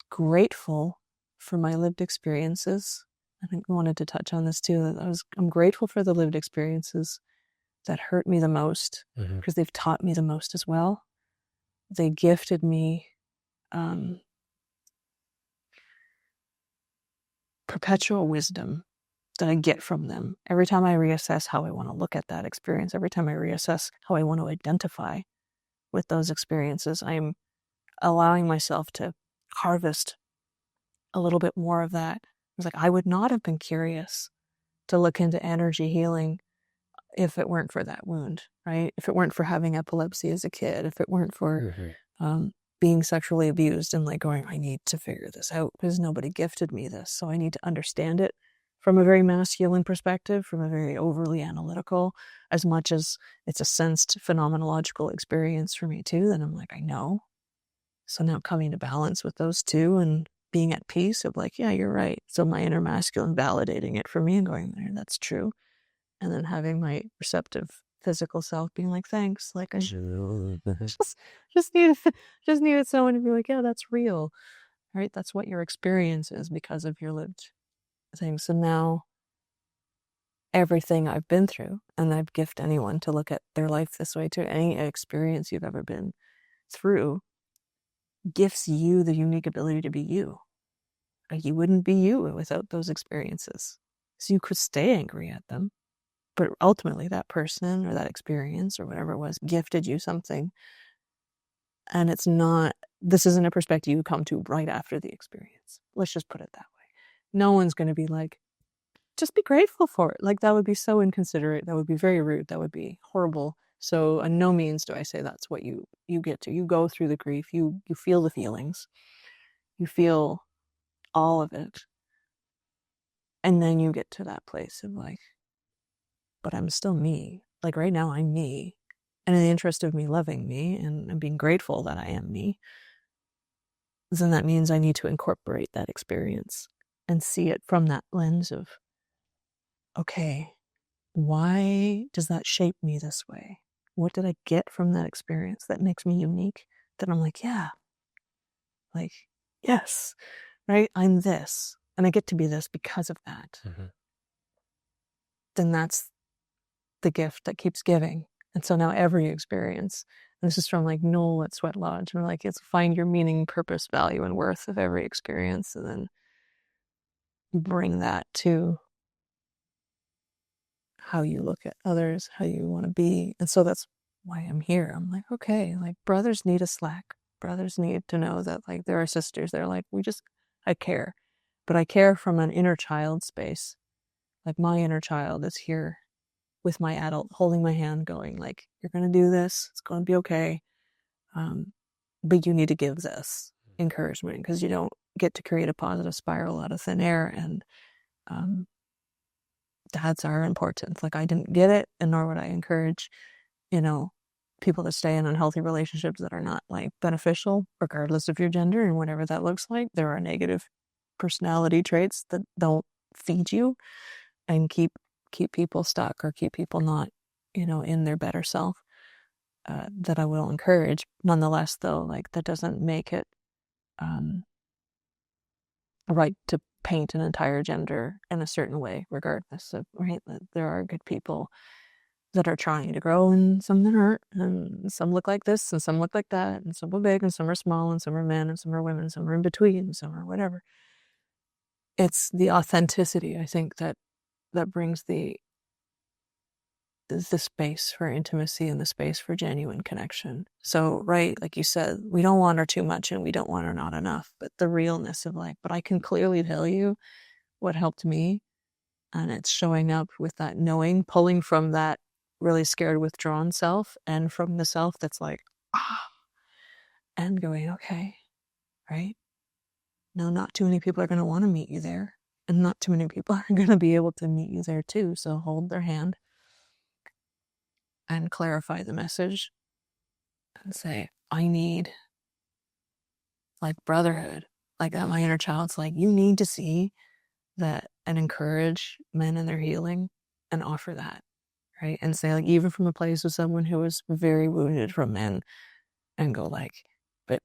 grateful for my lived experiences. I think I wanted to touch on this too. I'm grateful for the lived experiences that hurt me the most, because they've taught me the most as well. They gifted me perpetual wisdom that I get from them. Every time I reassess how I want to look at that experience, every time I reassess how I want to identify with those experiences, I'm allowing myself to harvest a little bit more of that. It's like, I would not have been curious to look into energy healing if it weren't for that wound, right? If it weren't for having epilepsy as a kid, if it weren't for being sexually abused and like going, I need to figure this out because nobody gifted me this. So I need to understand it from a very masculine perspective, from a very overly analytical, as much as it's a sensed phenomenological experience for me too. Then I'm like, I know. So now coming to balance with those two and being at peace of like, yeah, you're right. So my inner masculine validating it for me and going, there, that's true. And then having my receptive physical self being like, thanks. Like, I just needed someone to be like, yeah, that's real. Right? That's what your experience is because of your lived things. So now everything I've been through, and I'd gift anyone to look at their life this way too, any experience you've ever been through gifts you the unique ability to be you. Like, you wouldn't be you without those experiences. So you could stay angry at them, but ultimately that person or that experience or whatever it was gifted you something And it's not, this isn't a perspective you come to right after the experience. Let's just put it that way. No one's going to be like, just be grateful for it. Like, that would be so inconsiderate. That would be very rude. That would be horrible. So on no means do I say that's what you get to. You go through the grief. You feel the feelings. You feel all of it. And then you get to that place of like, but I'm still me. Like right now I'm me. And in the interest of me loving me and being grateful that I am me, then that means I need to incorporate that experience and see it from that lens of, okay, why does that shape me this way? What did I get from that experience that makes me unique? That I'm like, yeah, like, yes, right? I'm this, and I get to be this because of that. Mm-hmm. Then that's the gift that keeps giving. And so now every experience, and this is from like Noel at Sweat Lodge, and like, it's find your meaning, purpose, value, and worth of every experience, and then bring that to how you look at others, how you want to be. And so that's why I'm here. I'm like, okay, like brothers need a slack. Brothers need to know that like there are sisters. They're like, I care. But I care from an inner child space. Like my inner child is here with my adult holding my hand going like, you're going to do this. It's going to be okay. But you need to give this encouragement because you don't get to create a positive spiral out of thin air. And dads are important. Like I didn't get it, and nor would I encourage, people to stay in unhealthy relationships that are not like beneficial, regardless of your gender and whatever that looks like. There are negative personality traits that don't feed you and keep people stuck or keep people not, in their better self. That I will encourage. Nonetheless, though, like that doesn't make it right to paint an entire gender in a certain way, regardless of, right? There are good people that are trying to grow and some that aren't, and some look like this and some look like that, and some are big and some are small and some are men and some are women, some are in between and some are whatever. It's the authenticity, I think, that brings the space for intimacy and the space for genuine connection. So, right, like you said, we don't want her too much and we don't want her not enough, but the realness of like, but I can clearly tell you what helped me, and it's showing up with that knowing, pulling from that really scared, withdrawn self and from the self that's like, and going, okay, right? No, not too many people are going to want to meet you there, and not too many people are going to be able to meet you there too. So hold their hand and clarify the message and say, I need like brotherhood. Like that, my inner child's like, you need to see that and encourage men in their healing and offer that, right? And say, like, even from a place of someone who was very wounded from men, and go like, but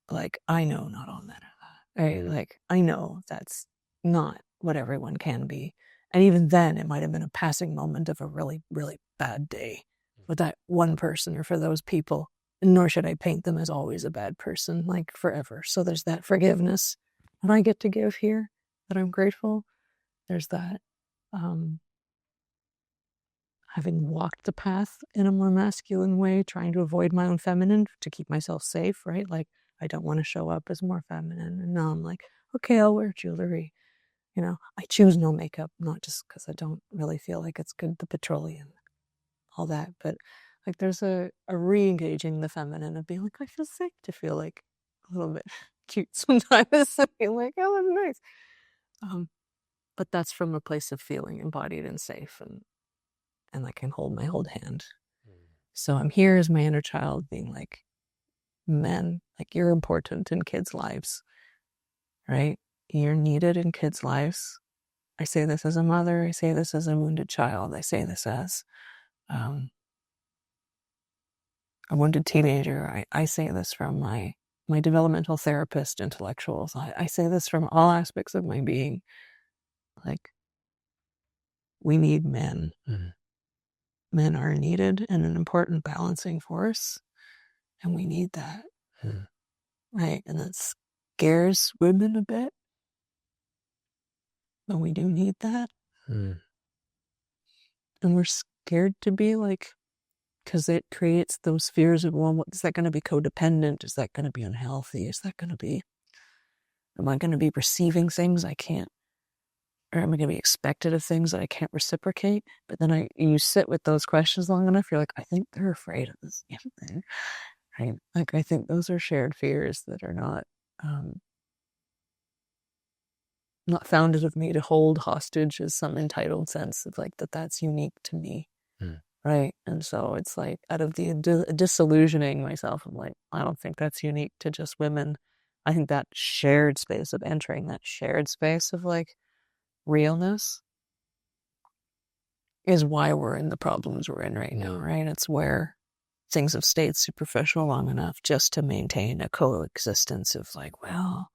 like, I know not all men are that, right? Like, I know that's not what everyone can be. And even then, it might have been a passing moment of a really, really bad day with that one person or for those people. Nor should I paint them as always a bad person, like forever. So there's that forgiveness that I get to give here, that I'm grateful. There's that having walked the path in a more masculine way, trying to avoid my own feminine to keep myself safe, right? Like, I don't want to show up as more feminine. And now I'm like, okay, I'll wear jewelry. I choose no makeup, not just because I don't really feel like it's good, the petroleum, all that. But like, there's a re-engaging the feminine of being like, I feel safe to feel like a little bit cute sometimes. I feel like, oh, that's nice. But that's from a place of feeling embodied and safe, and I can hold my old hand. So I'm here as my inner child being like, men, like, you're important in kids' lives, right? You're needed in kids' lives. I say this as a mother. I say this as a wounded child. I say this as a wounded teenager. I say this from my developmental therapist intellectuals. I say this from all aspects of my being. Like, we need men. Mm-hmm. Men are needed and an important balancing force, and we need that. Mm. Right? And that scares women a bit, but we do need that. Mm. And we're scared to be like because it creates those fears of, well, is that going to be codependent? Is that going to be unhealthy? Is that going to be, am I going to be receiving things I can't, or am I going to be expected of things that I can't reciprocate? But then you sit with those questions long enough, you're like, I think they're afraid of this damn thing, right? Like, I think those are shared fears that are not founded of me to hold hostage as some entitled sense of like that's unique to me. Right. And so it's like, out of the disillusioning myself, I'm like, I don't think that's unique to just women. I think that shared space of entering that shared space of like realness is why we're in the problems we're in right now. Right. It's where things have stayed superficial long enough just to maintain a coexistence of like, well,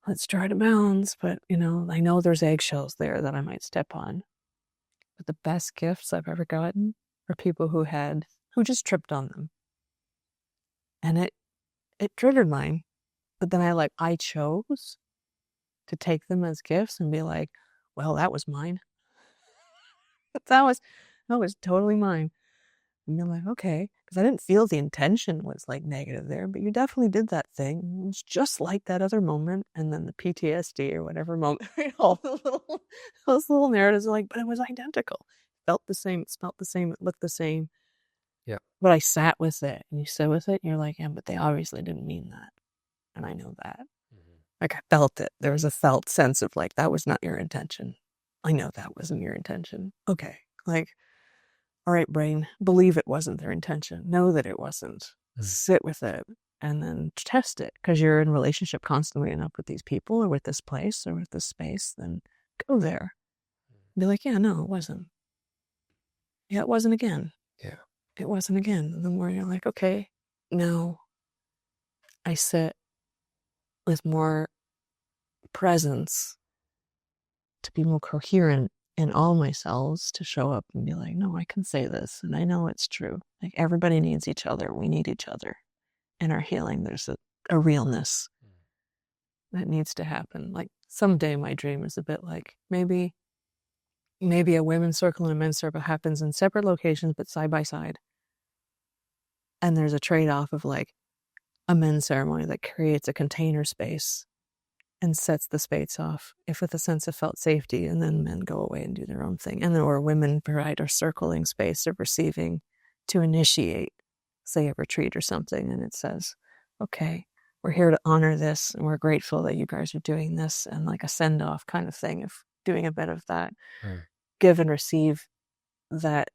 let's try to balance. But, I know there's eggshells there that I might step on. But the best gifts I've ever gotten are people who just tripped on them. And it triggered mine. But then I chose to take them as gifts and be like, well, that was mine. that was totally mine. And you're like, okay, because I didn't feel the intention was like negative there, but you definitely did that thing. It was just like that other moment, and then the PTSD or whatever moment, all those little narratives are like, but it was identical. Felt the same, it smelt the same, it looked the same. Yeah. But I sat with it, and you sit with it, and you're like, yeah, but they obviously didn't mean that, and I know that. Like, I felt it. There was a felt sense of like, that was not your intention. I know that wasn't your intention. Okay, like, all right, brain, believe it wasn't their intention. Know that it wasn't. Sit with it and then test it, because you're in relationship constantly enough with these people or with this place or with this space. Then go there. Be like, yeah, no, it wasn't. Yeah, it wasn't again. Yeah. It wasn't again. And then where you're like, okay, now I sit with more presence to be more coherent in all my cells, to show up and be like, no, I can say this, and I know it's true. Like, everybody needs each other. We need each other. In our healing, there's a realness that needs to happen. Like, someday my dream is a bit like, maybe a women's circle and a men's circle happens in separate locations, but side by side. And there's a trade-off of like a men's ceremony that creates a container space and sets the space off, if with a sense of felt safety, and then men go away and do their own thing. And then, or women provide a circling space of receiving to initiate, say, a retreat or something. And it says, okay, we're here to honor this, and we're grateful that you guys are doing this, and like a send-off kind of thing of doing a bit of that. Give and receive that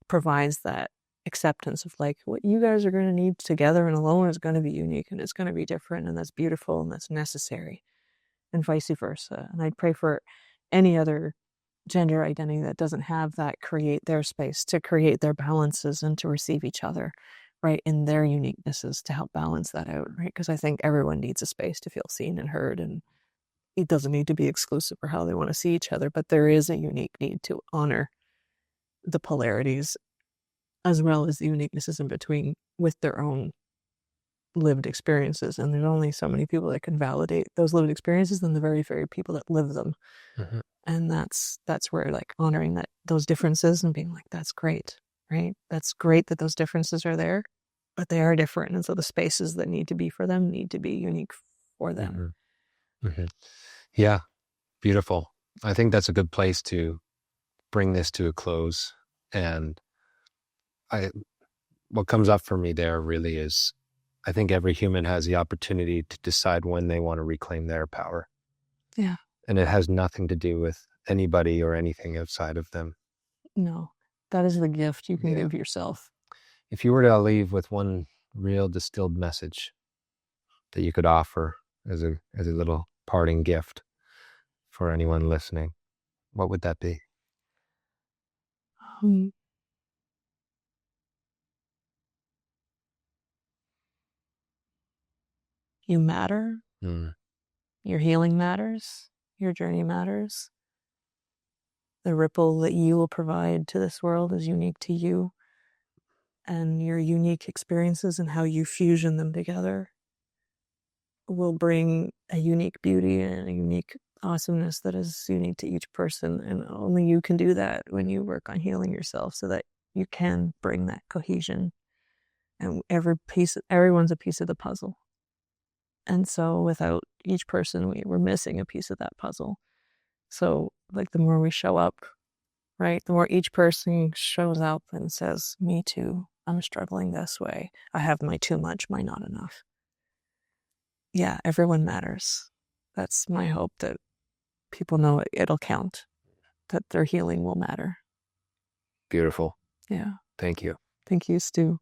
provides that acceptance of like, what you guys are going to need together and alone is going to be unique, and it's going to be different, and that's beautiful, and that's necessary, and vice versa. And I'd pray for any other gender identity that doesn't have that, create their space to create their balances and to receive each other, right, in their uniquenesses, to help balance that out, right? Because I think everyone needs a space to feel seen and heard, and it doesn't need to be exclusive for how they want to see each other, but there is a unique need to honor the polarities as well as the uniquenesses in between with their own lived experiences. And there's only so many people that can validate those lived experiences than the very, very people that live them. And that's where like honoring those differences and being like, that's great, right? That's great that those differences are there, but they are different. And so the spaces that need to be for them need to be unique for them. Yeah, beautiful. I think that's a good place to bring this to a close. And what comes up for me there really is, I think every human has the opportunity to decide when they want to reclaim their power. Yeah. And it has nothing to do with anybody or anything outside of them. No, that is the gift you can give yourself. If you were to leave with one real distilled message that you could offer as a little parting gift for anyone listening, what would that be? You matter. Your healing matters. Your journey matters. The ripple that you will provide to this world is unique to you, and your unique experiences and how you fusion them together will bring a unique beauty and a unique awesomeness that is unique to each person. And only you can do that when you work on healing yourself, so that you can bring that cohesion, and everyone's a piece of the puzzle. And so without each person, we're missing a piece of that puzzle. So like the more we show up, right, the more each person shows up and says, me too, I'm struggling this way, I have my too much, my not enough. Yeah, everyone matters. That's my hope, that people know it'll count, that their healing will matter. Beautiful. Yeah. Thank you. Thank you, Stu.